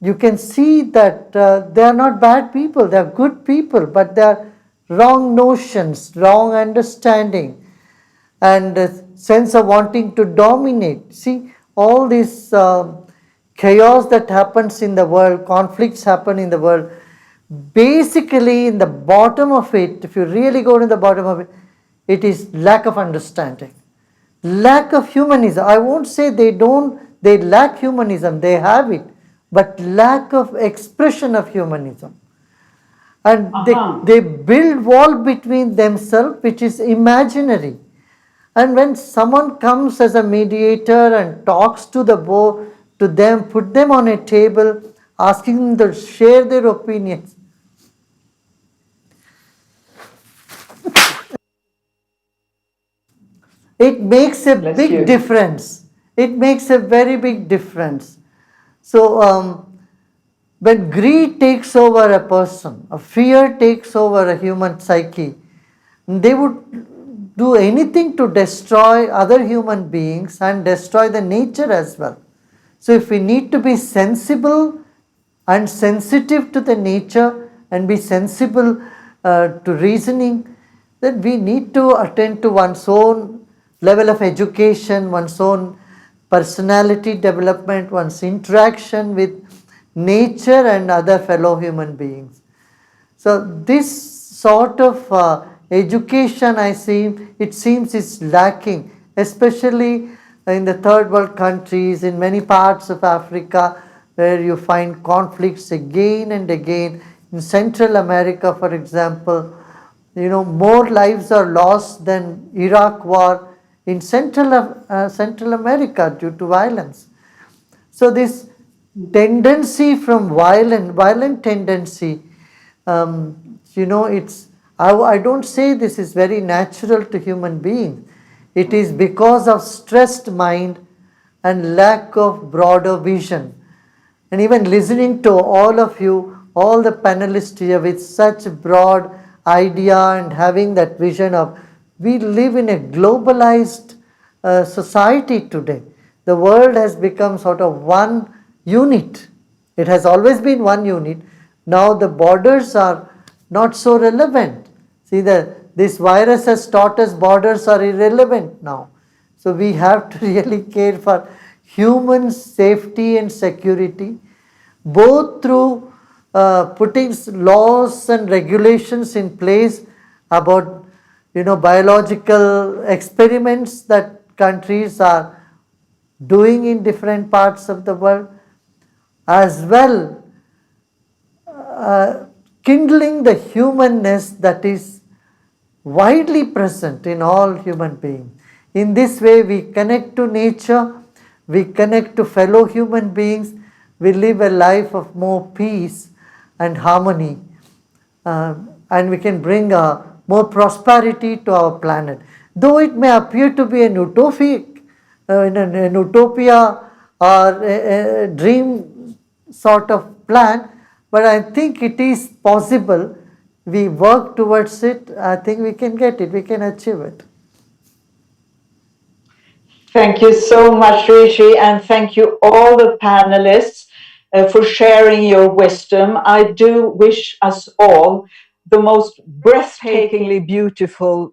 you can see that they are not bad people, they are good people, but they are wrong notions, wrong understanding, and a sense of wanting to dominate. See, all this chaos that happens in the world, conflicts happen in the world, basically in the bottom of it, if you really go to the bottom of it, it is lack of understanding, lack of humanism. I won't say they lack humanism, they have it, but lack of expression of humanism. And they build wall between themselves, which is imaginary. And when someone comes as a mediator and talks to them, put them on a table, asking them to share their opinions, it makes a big difference. It makes a very big difference. So when greed takes over a person, a fear takes over a human psyche, they would do anything to destroy other human beings and destroy the nature as well. So if we need to be sensible and sensitive to the nature and be sensible to reasoning, then we need to attend to one's own level of education, one's own personality development, one's interaction with nature and other fellow human beings. So this sort of education, it seems is lacking, especially in the third world countries, in many parts of Africa, where you find conflicts again and again. In Central America, for example, more lives are lost than Iraq war in Central America due to violence. So this tendency from violent tendency, I don't say this is very natural to human beings. It is because of stressed mind and lack of broader vision. And even listening to all of you, all the panelists here with such broad idea and having that vision of, we live in a globalized society today. The world has become sort of one unit. It has always been one unit. Now the borders are not so relevant. See, this virus has taught us borders are irrelevant now. So we have to really care for human safety and security, both through putting laws and regulations in place about biological experiments that countries are doing in different parts of the world, as well kindling the humanness that is widely present in all human beings. In this way, we connect to nature, we connect to fellow human beings, we live a life of more peace and harmony, and we can bring more prosperity to our planet. Though it may appear to be an utopia or a dream sort of plan, but I think it is possible. We work towards it, I think we can get it, we can achieve it. Thank you so much, Rishi, and thank you all the panelists for sharing your wisdom. I do wish us all the most breathtakingly beautiful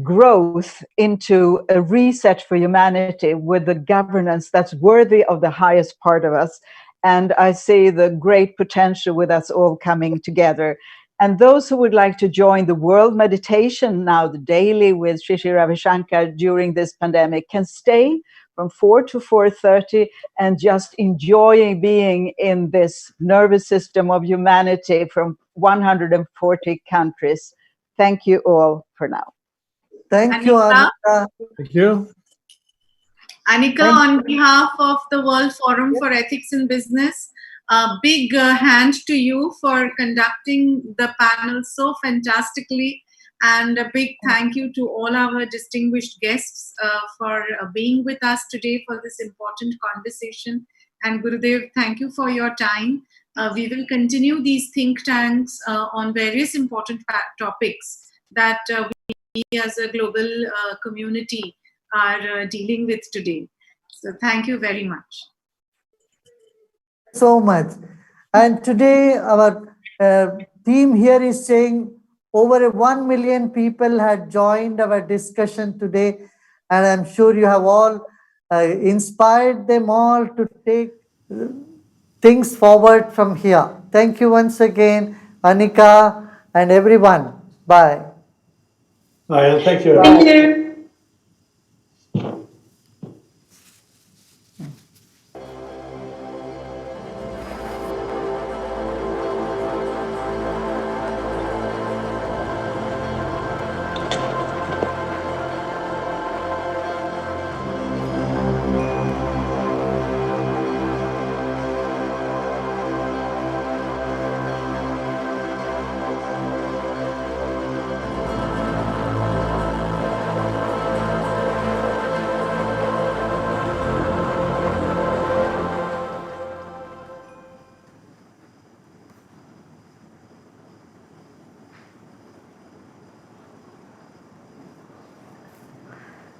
growth into a reset for humanity with the governance that's worthy of the highest part of us. And I see the great potential with us all coming together And those who would like to join the world meditation now, the daily with Shri Shri Ravi Shankar during this pandemic, can stay from 4 to 4:30 and just enjoying being in this nervous system of humanity from 140 countries. Thank you all for now. Thank you, Anika, Anika. Thank you. Anika, on behalf of the World Forum for Ethics in Business, a big hand to you for conducting the panel so fantastically, and a big thank you to all our distinguished guests for being with us today for this important conversation. And Gurudev, thank you for your time. We will continue these think tanks on various important topics that we as a global community are dealing with today. So thank you very much. So much. And today our team here is saying over 1 million people had joined our discussion today, and I'm sure you have all inspired them all to take things forward from here. Thank you once again, Anika and everyone. Bye. Bye, thank you. Thank you.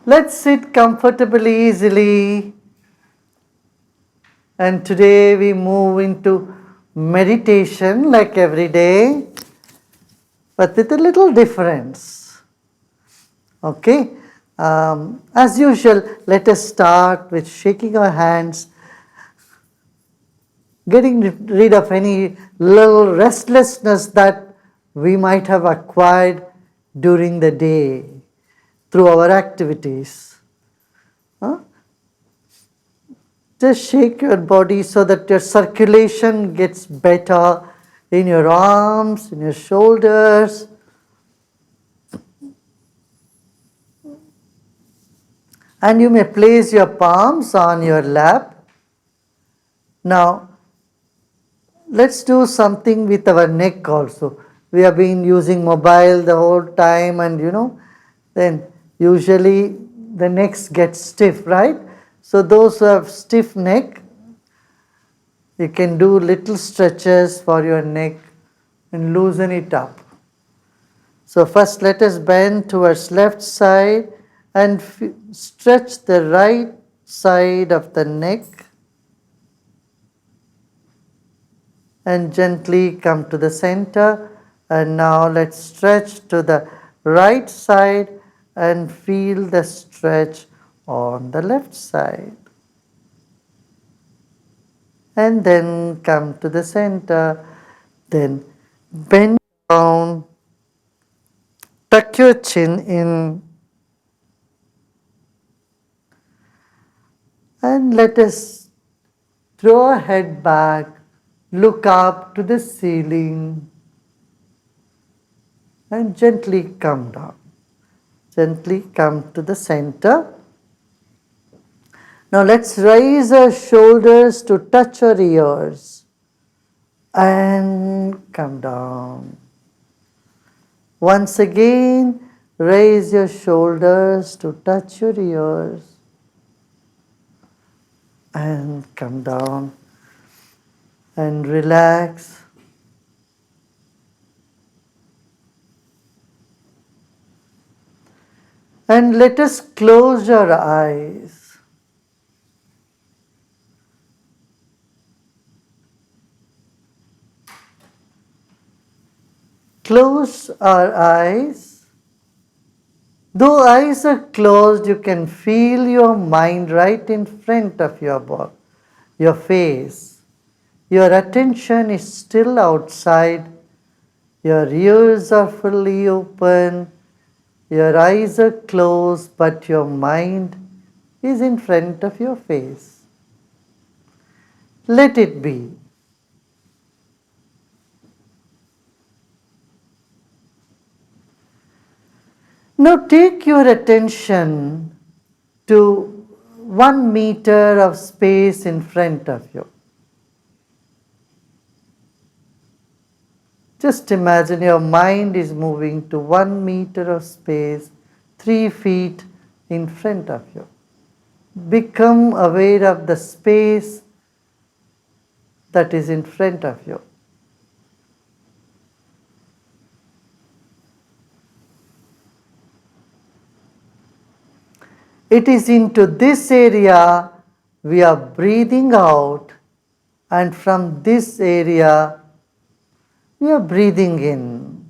Let's sit comfortably, easily. And today we move into meditation like every day, but with a little difference. Okay? As usual, let us start with shaking our hands, getting rid of any little restlessness that we might have acquired during the day through our activities. Huh? Just shake your body so that your circulation gets better in your arms, in your shoulders. And you may place your palms on your lap. Now, let's do something with our neck also. We have been using mobile the whole time, and then usually the necks get stiff, right? So those who have stiff neck, you can do little stretches for your neck and loosen it up. So first let us bend towards left side and stretch the right side of the neck and gently come to the center. And now let's stretch to the right side and feel the stretch on the left side. And then come to the center, then bend down, tuck your chin in, and let us throw our head back, look up to the ceiling, and gently come down. Gently come to the center. Now let's raise our shoulders to touch our ears and come down. Once again, raise your shoulders to touch your ears and come down and relax. And let us close our eyes. Close our eyes. Though eyes are closed, you can feel your mind right in front of your face. Your attention is still outside, Your ears are fully open, your eyes are closed, but your mind is in front of your face. Let it be. Now take your attention to 1 meter of space in front of you. Just imagine your mind is moving to 1 meter of space, 3 feet in front of you. Become aware of the space that is in front of you. It is into this area we are breathing out, and from this area we are breathing in.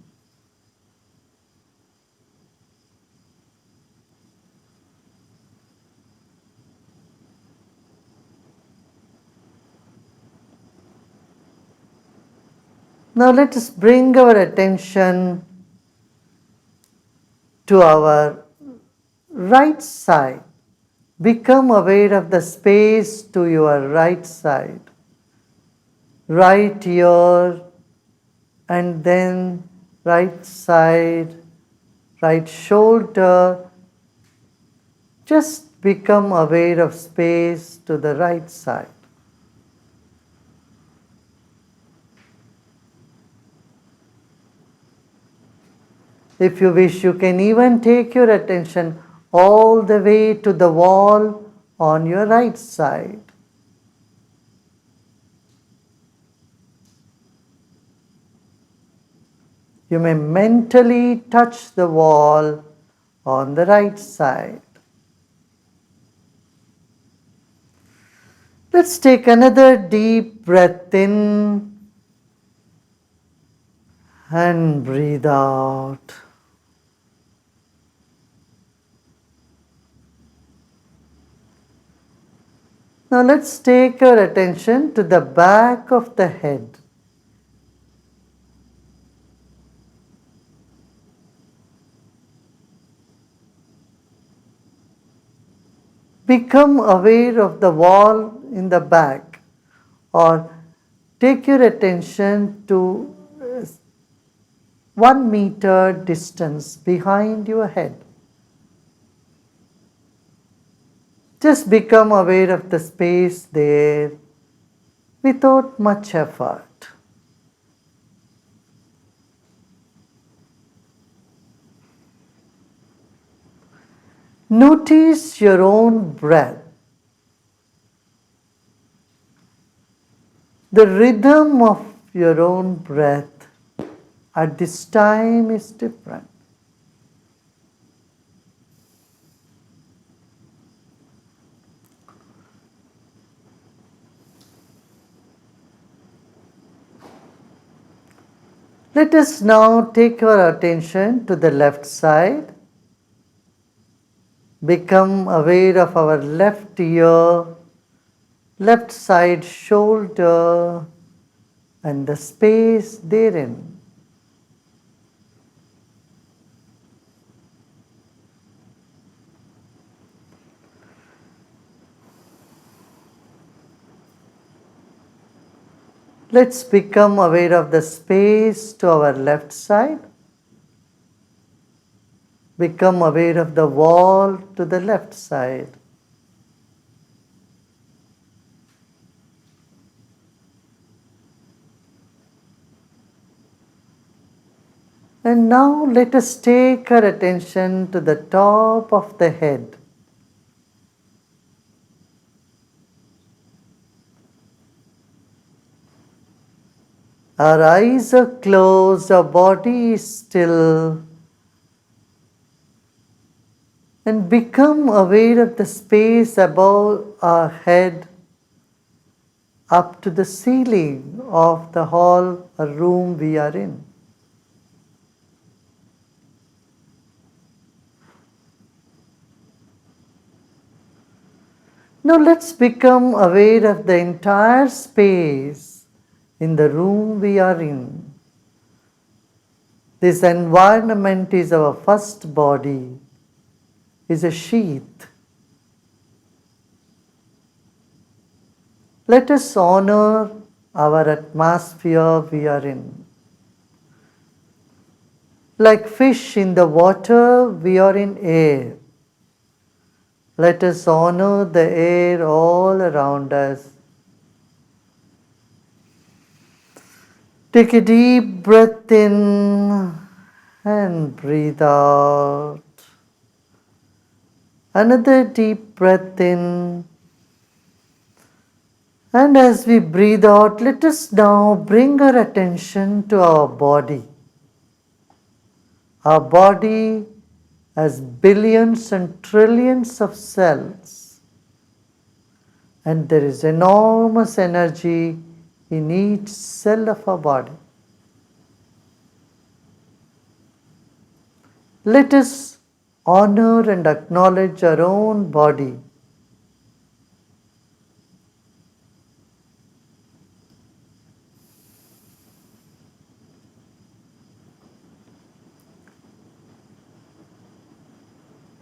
Now let us bring our attention to our right side. Become aware of the space to your right side. Right ear, and then right side, right shoulder. Just become aware of space to the right side. If you wish, you can even take your attention all the way to the wall on your right side. You may mentally touch the wall on the right side. Let's take another deep breath in and breathe out. Now let's take our attention to the back of the head. Become aware of the wall in the back, or take your attention to 1 meter distance behind your head. Just become aware of the space there without much effort. Notice your own breath. The rhythm of your own breath at this time is different. Let us now take our attention to the left side. Become aware of our left ear, left side shoulder, and the space therein. Let's become aware of the space to our left side. Become aware of the wall to the left side. And now let us take our attention to the top of the head. Our eyes are closed, our body is still, and become aware of the space above our head up to the ceiling of the hall or room we are in. Now let's become aware of the entire space in the room we are in. This environment is our first body, is a sheath. Let us honor our atmosphere we are in. Like fish in the water, we are in air. Let us honor the air all around us. Take a deep breath in and breathe out. Another deep breath in. And as we breathe out, let us now bring our attention to our body. Our body has billions and trillions of cells, and there is enormous energy in each cell of our body. Let us honor and acknowledge our own body.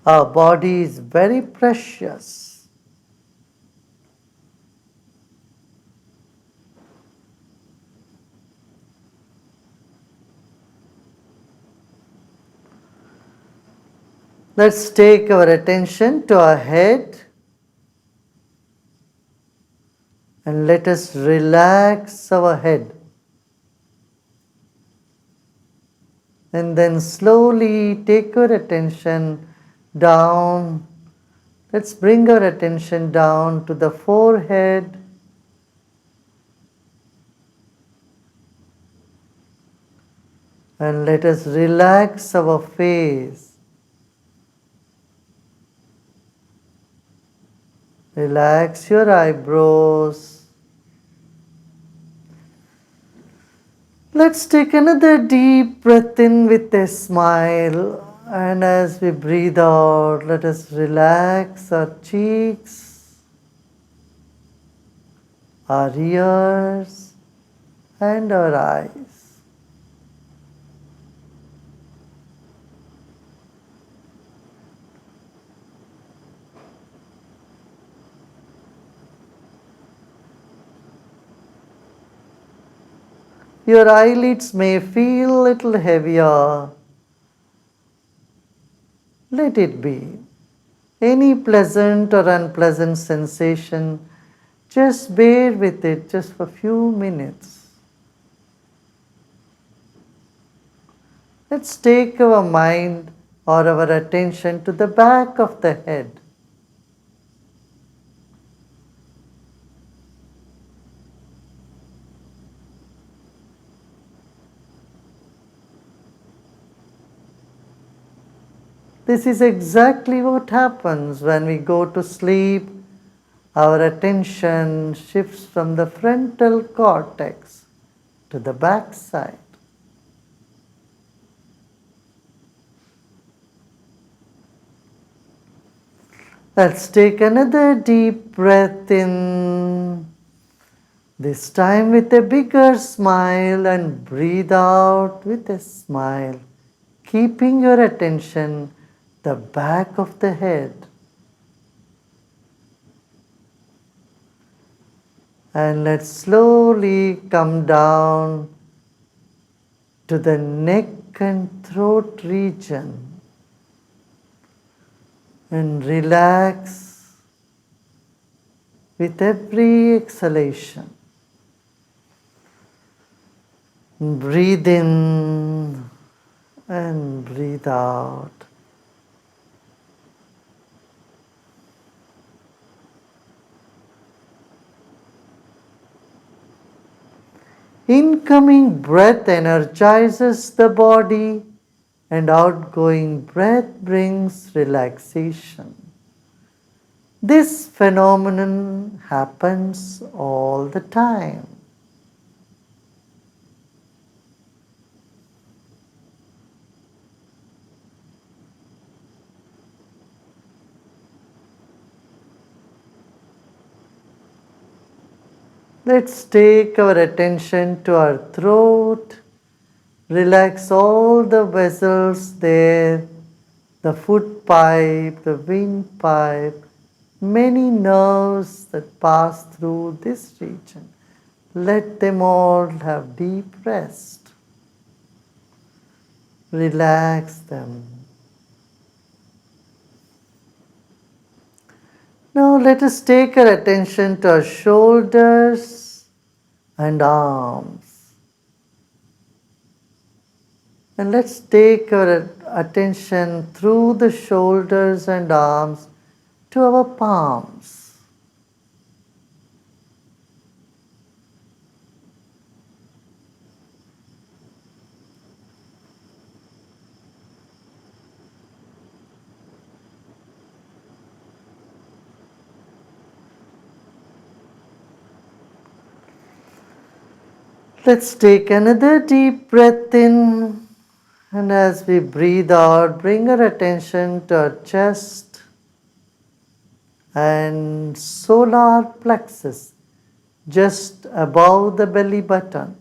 Our body is very precious. Let's take our attention to our head and let us relax our head. And then slowly take your attention down. Let's bring our attention down to the forehead. And let us relax our face. Relax your eyebrows. Let's take another deep breath in with a smile. And as we breathe out, let us relax our cheeks, our ears, and our eyes. Your eyelids may feel a little heavier. Let it be. Any pleasant or unpleasant sensation, just bear with it just for a few minutes. Let's take our mind or our attention to the back of the head. This is exactly what happens when we go to sleep. Our attention shifts from the frontal cortex to the back side. Let's take another deep breath in, this time with a bigger smile, and breathe out with a smile, keeping your attention the back of the head. And let's slowly come down to the neck and throat region and relax with every exhalation. Breathe in and breathe out. Incoming breath energizes the body, and outgoing breath brings relaxation. This phenomenon happens all the time. Let's take our attention to our throat Relax all the vessels there, the foot pipe, the windpipe, many nerves that pass through this region. Let them all have deep rest. Relax them. Now let us take our attention to our shoulders and arms. And let's take our attention through the shoulders and arms to our palms. Let's take another deep breath in, and as we breathe out, bring our attention to our chest and solar plexus just above the belly button.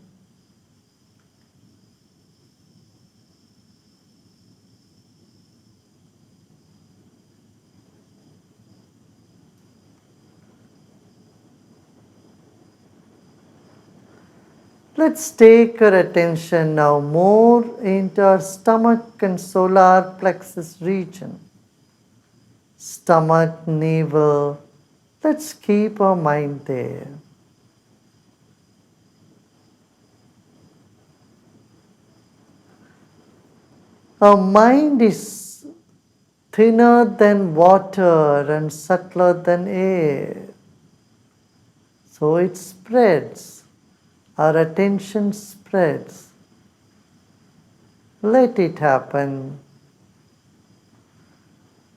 Let's take our attention now more into our stomach and solar plexus region. Stomach, navel. Let's keep our mind there. Our mind is thinner than water and subtler than air. So it spreads. Our attention spreads. Let it happen.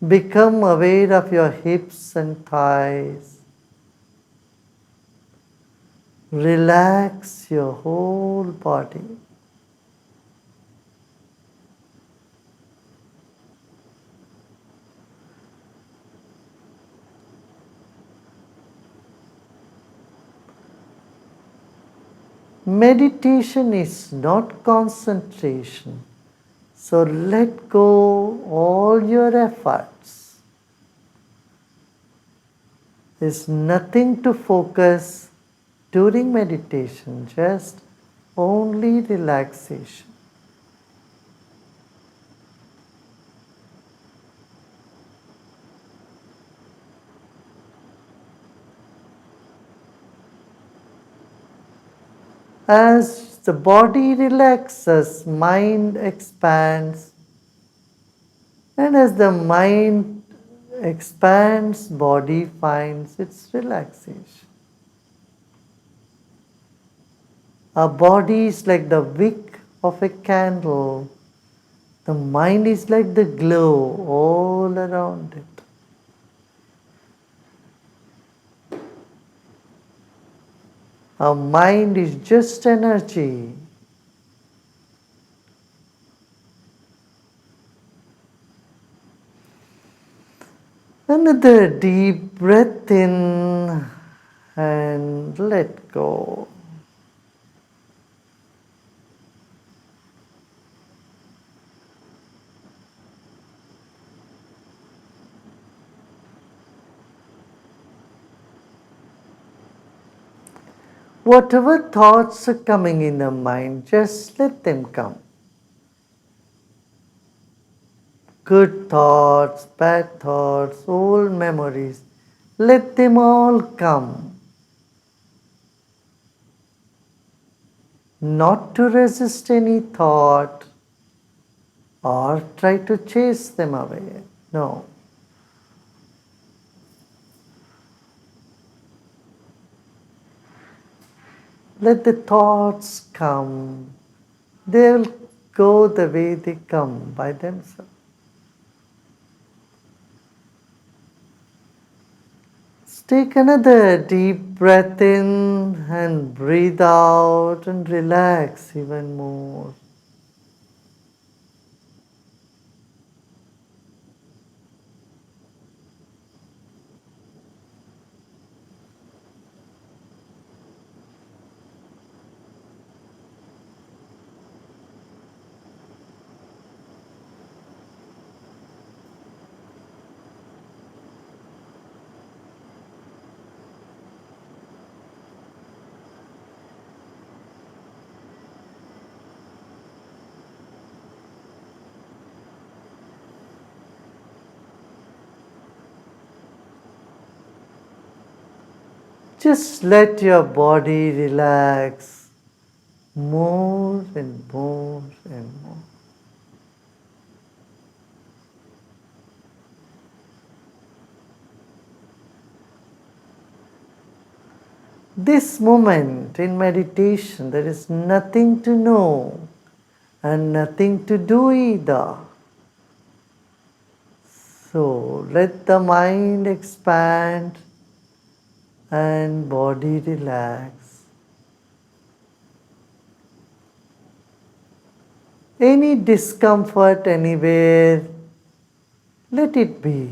Become aware of your hips and thighs. Relax your whole body. Meditation is not concentration. So let go all your efforts. There's nothing to focus during meditation, just only relaxation. As the body relaxes, mind expands, and as the mind expands, body finds its relaxation. Our body is like the wick of a candle. The mind is like the glow all around it. Our mind is just energy. Another deep breath in and let go. Whatever thoughts are coming in the mind, just let them come. Good thoughts, bad thoughts, old memories, let them all come. Not to resist any thought or try to chase them away. No. Let the thoughts come. They'll go the way they come by themselves. Take another deep breath in and breathe out and relax even more. Just let your body relax more and more and more. This moment in meditation, there is nothing to know and nothing to do either. So let the mind expand and body relax. Any discomfort anywhere, let it be.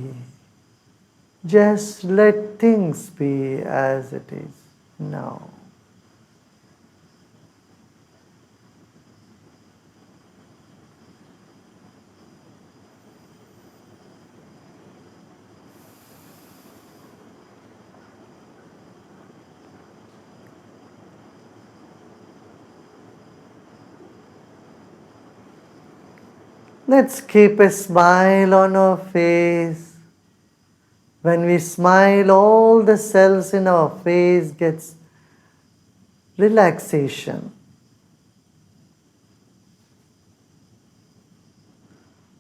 Just let things be as it is now. Let's keep a smile on our face. When we smile, all the cells in our face gets relaxation.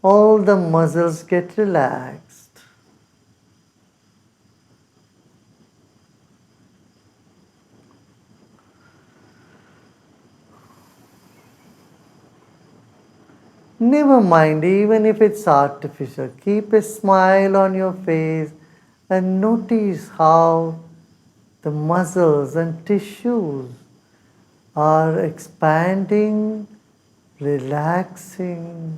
All the muscles get relaxed. Never mind, even if it's artificial, keep a smile on your face and notice how the muscles and tissues are expanding, relaxing.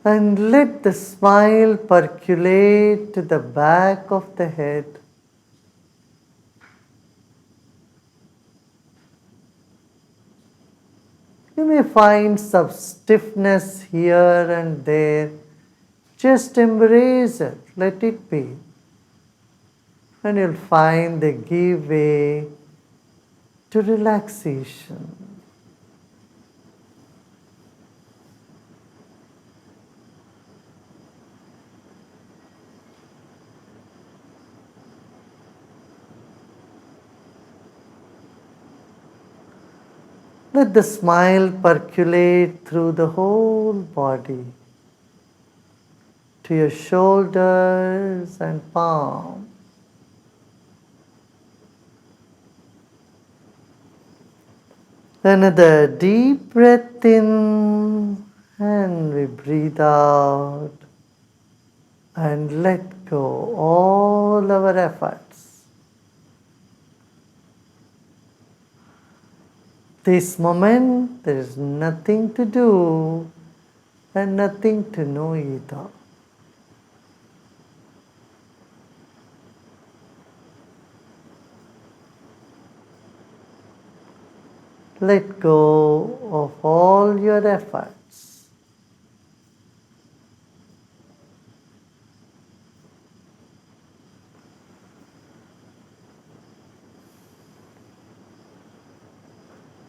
And let the smile percolate to the back of the head. You may find some stiffness here and there. Just embrace it, let it be. And you'll find they give way to relaxation. Let the smile percolate through the whole body to your shoulders and palms. Another deep breath in and we breathe out and let go all our efforts. This moment there is nothing to do and nothing to know either. Let go of all your efforts.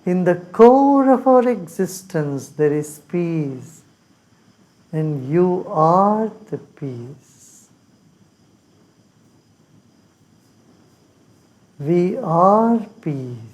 In the core of our existence there is peace, and you are the peace. We are peace.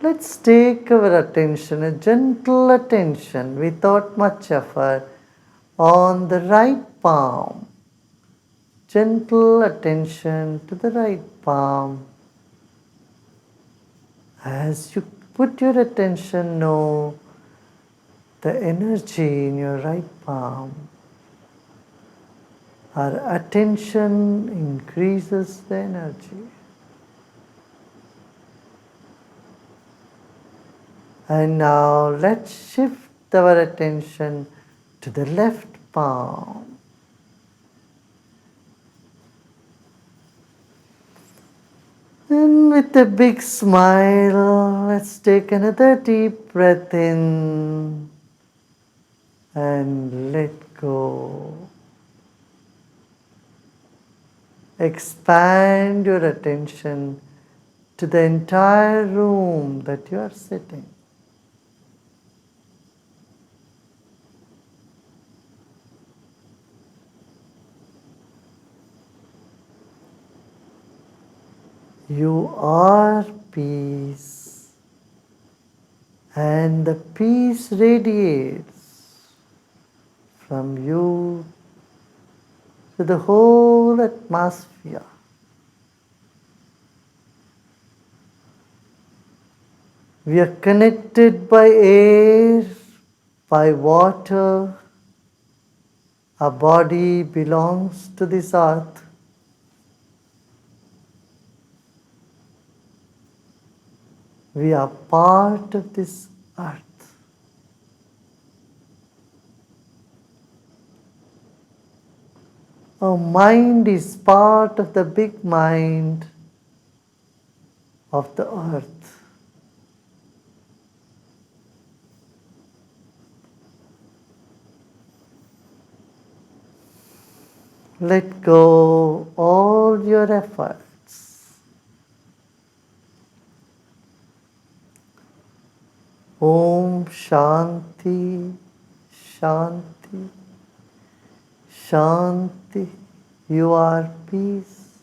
Let's take our attention, a gentle attention without much effort, on the right palm. Gentle attention to the right palm. As you put your attention, know the energy in your right palm. Our attention increases the energy. And now let's shift our attention to the left palm. And with a big smile, let's take another deep breath in and let go. Expand your attention to the entire room that you are sitting. You are peace, and the peace radiates from you to the whole atmosphere. We are connected by air, by water. Our body belongs to this earth. We are part of this earth. Our mind is part of the big mind of the earth. Let go all your efforts. Om Shanti, Shanti, Shanti. You are peace.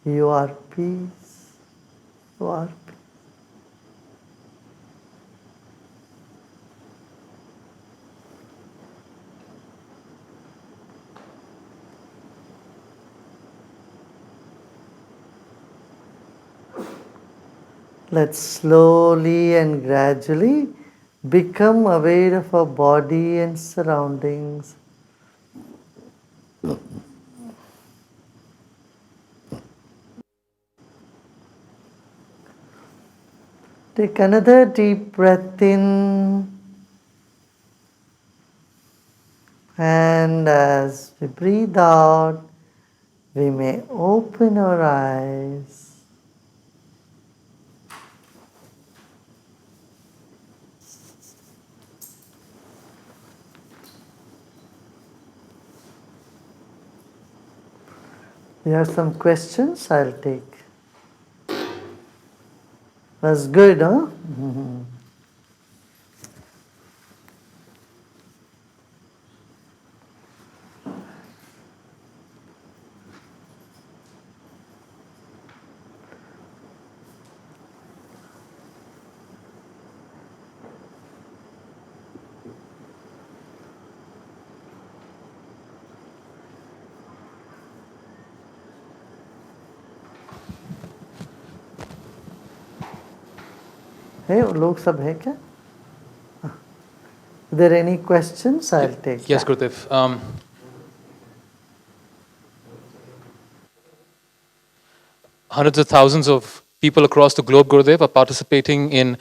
You are peace. You are peace. Let's slowly and gradually become aware of our body and surroundings. Take another deep breath in, and as we breathe out, we may open our eyes. There are some questions I'll take. That's good, huh? Hey, लोग सब है क्या? Are there any questions? I'll take. Yes, Gurudev. Hundreds of thousands of people across the globe, Gurudev, are participating in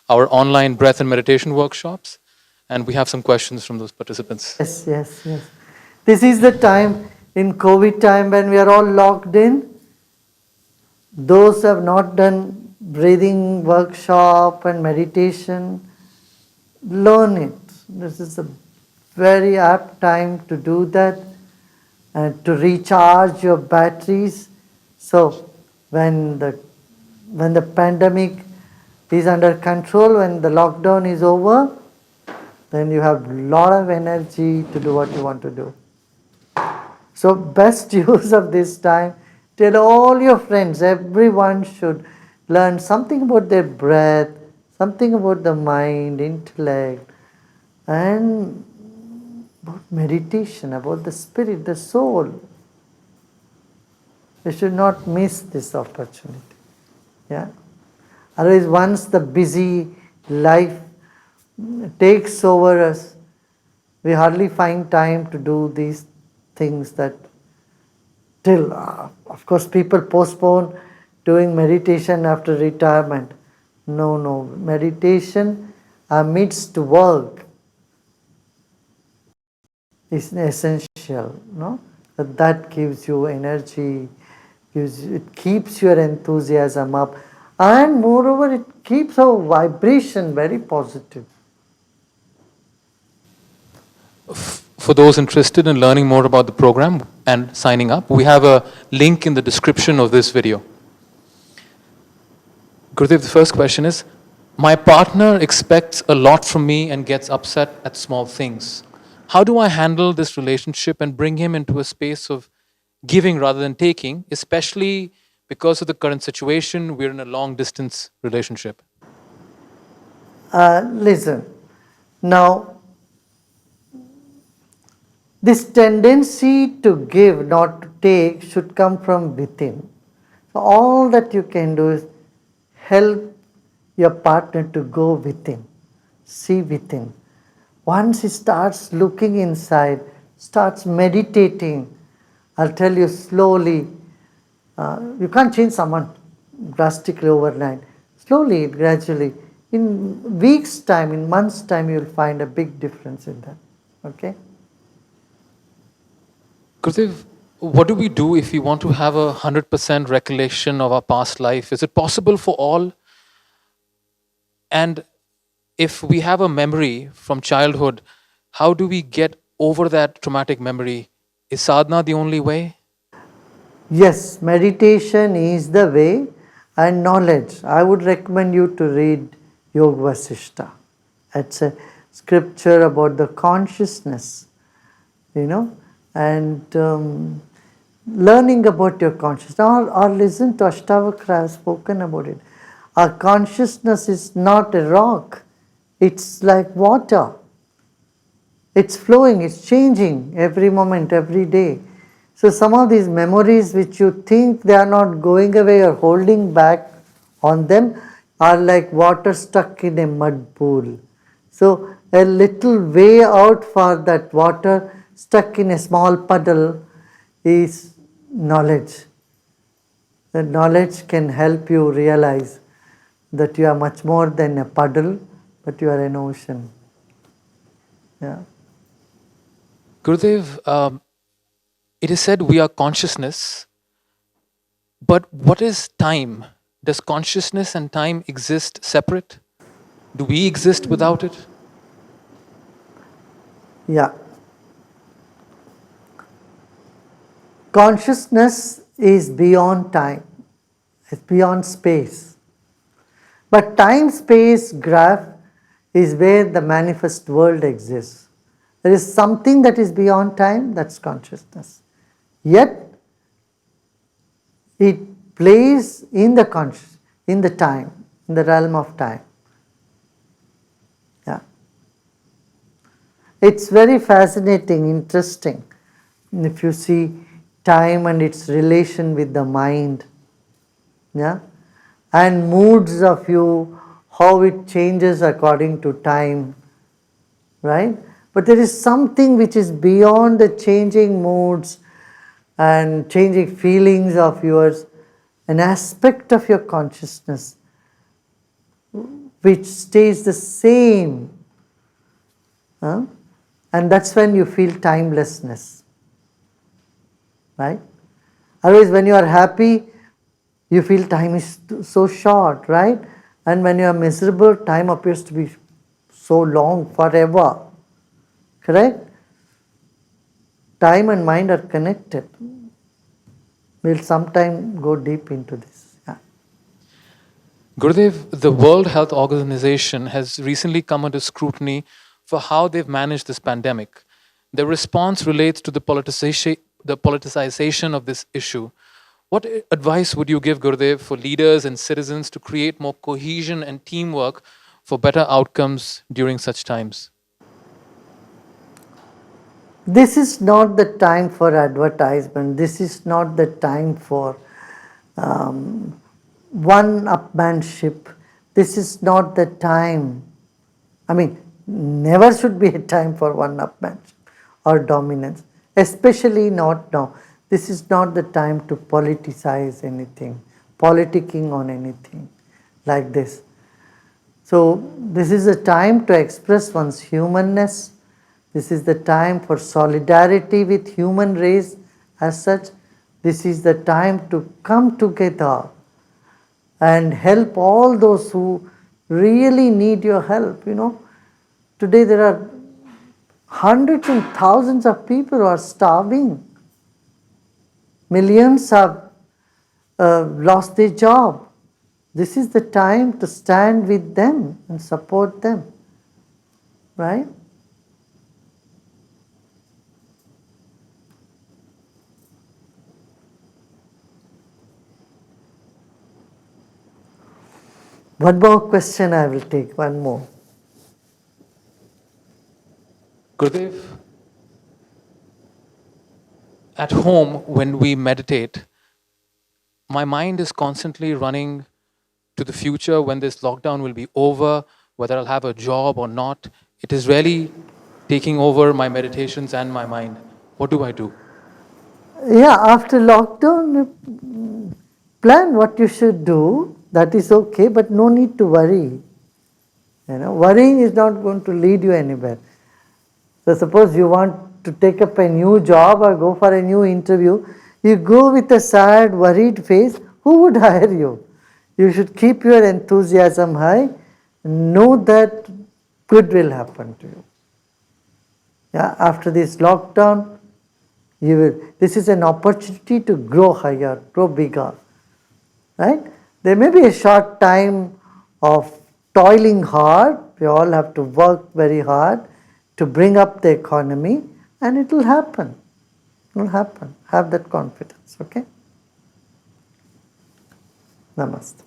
our online breath and meditation workshops. And we have some questions from those participants. Yes, yes, yes. This is the time, in COVID time, when we are all locked in. Those who have not done breathing workshop and meditation, learn it. This is a very apt time to do that and to recharge your batteries. So when the pandemic is under control, when the lockdown is over, then you have a lot of energy to do what you want to do. So best use of this time, tell all your friends, everyone should learn something about their breath, something about the mind, intellect, and about meditation, about the spirit, the soul. We should not miss this opportunity. Yeah. Otherwise, once the busy life takes over us, we hardly find time to do these things that of course, people postpone doing meditation after retirement. No. Meditation amidst work is essential, no? That gives you energy, it keeps your enthusiasm up, and moreover, it keeps our vibration very positive. For those interested in learning more about the program and signing up, we have a link in the description of this video. Gurudev, the first question is, my partner expects a lot from me and gets upset at small things. How do I handle this relationship and bring him into a space of giving rather than taking, especially because of the current situation, we're in a long distance relationship? Listen, now this tendency to give, not to take, should come from within. So all that you can do is help your partner to go within, see within. Once he starts looking inside, starts meditating, I'll tell you slowly, you can't change someone drastically overnight. Slowly, gradually, in weeks' time, in months' time, you'll find a big difference in that. Okay? Gurudev, what do we do if we want to have 100% recollection of our past life? Is it possible for all? And if we have a memory from childhood, how do we get over that traumatic memory? Is sadhana the only way? Yes, meditation is the way, and knowledge. I would recommend you to read Yoga Vasishta. It's a scripture about the consciousness, and learning about your consciousness. Or listen to Ashtavakra, I have spoken about it. Our consciousness is not a rock, it's like water. It's flowing, it's changing every moment, every day. So some of these memories which you think they are not going away or holding back on them are like water stuck in a mud pool. So a little way out for that water stuck in a small puddle is knowledge. The knowledge can help you realize that you are much more than a puddle, but you are an ocean. Yeah. Gurudev, it is said we are consciousness, but what is time? Does consciousness and time exist separate? Do we exist without it? Yeah. Consciousness is beyond time, it's beyond space. But time-space graph is where the manifest world exists. There is something that is beyond time, that's consciousness. Yet, it plays in the conscious, in the time, in the realm of time. Yeah. It's very fascinating, interesting. If you see time and its relation with the mind, yeah, and moods of you, how it changes according to time, right? But there is something which is beyond the changing moods and changing feelings of yours, an aspect of your consciousness which stays the same. And that's when you feel timelessness, right? Otherwise, when you are happy, you feel time is so short, right? And when you are miserable, time appears to be so long, forever. Correct? Time and mind are connected. We'll sometime go deep into this. Yeah. Gurudev, the World Health Organization has recently come under scrutiny for how they've managed this pandemic. Their response relates to the politicization of this issue. What advice would you give, Gurudev, for leaders and citizens to create more cohesion and teamwork for better outcomes during such times? This is not the time for advertisement. This is not the time for one-upmanship. This is not the time. I mean, never should be a time for one-upmanship or dominance, especially not now. This is not the time to politicize anything, politicking on anything like this. So this is a time to express one's humanness. This is the time for solidarity with human race as such. This is the time to come together and help all those who really need your help. Today there are hundreds and thousands of people who are starving. Millions have lost their job. This is the time to stand with them and support them, right? One more question I will take, one more. Gurudev, at home when we meditate, my mind is constantly running to the future when this lockdown will be over, whether I'll have a job or not. It is really taking over my meditations and my mind. What do I do? Yeah, after lockdown, plan what you should do. That is okay, but no need to worry. Worrying is not going to lead you anywhere. So suppose you want to take up a new job or go for a new interview, you go with a sad, worried face, who would hire you? You should keep your enthusiasm high, know that good will happen to you. Yeah, after this lockdown, this is an opportunity to grow higher, grow bigger. Right? There may be a short time of toiling hard. We all have to work very hard to bring up the economy, and it will happen. It will happen. Have that confidence. Okay? Namaste.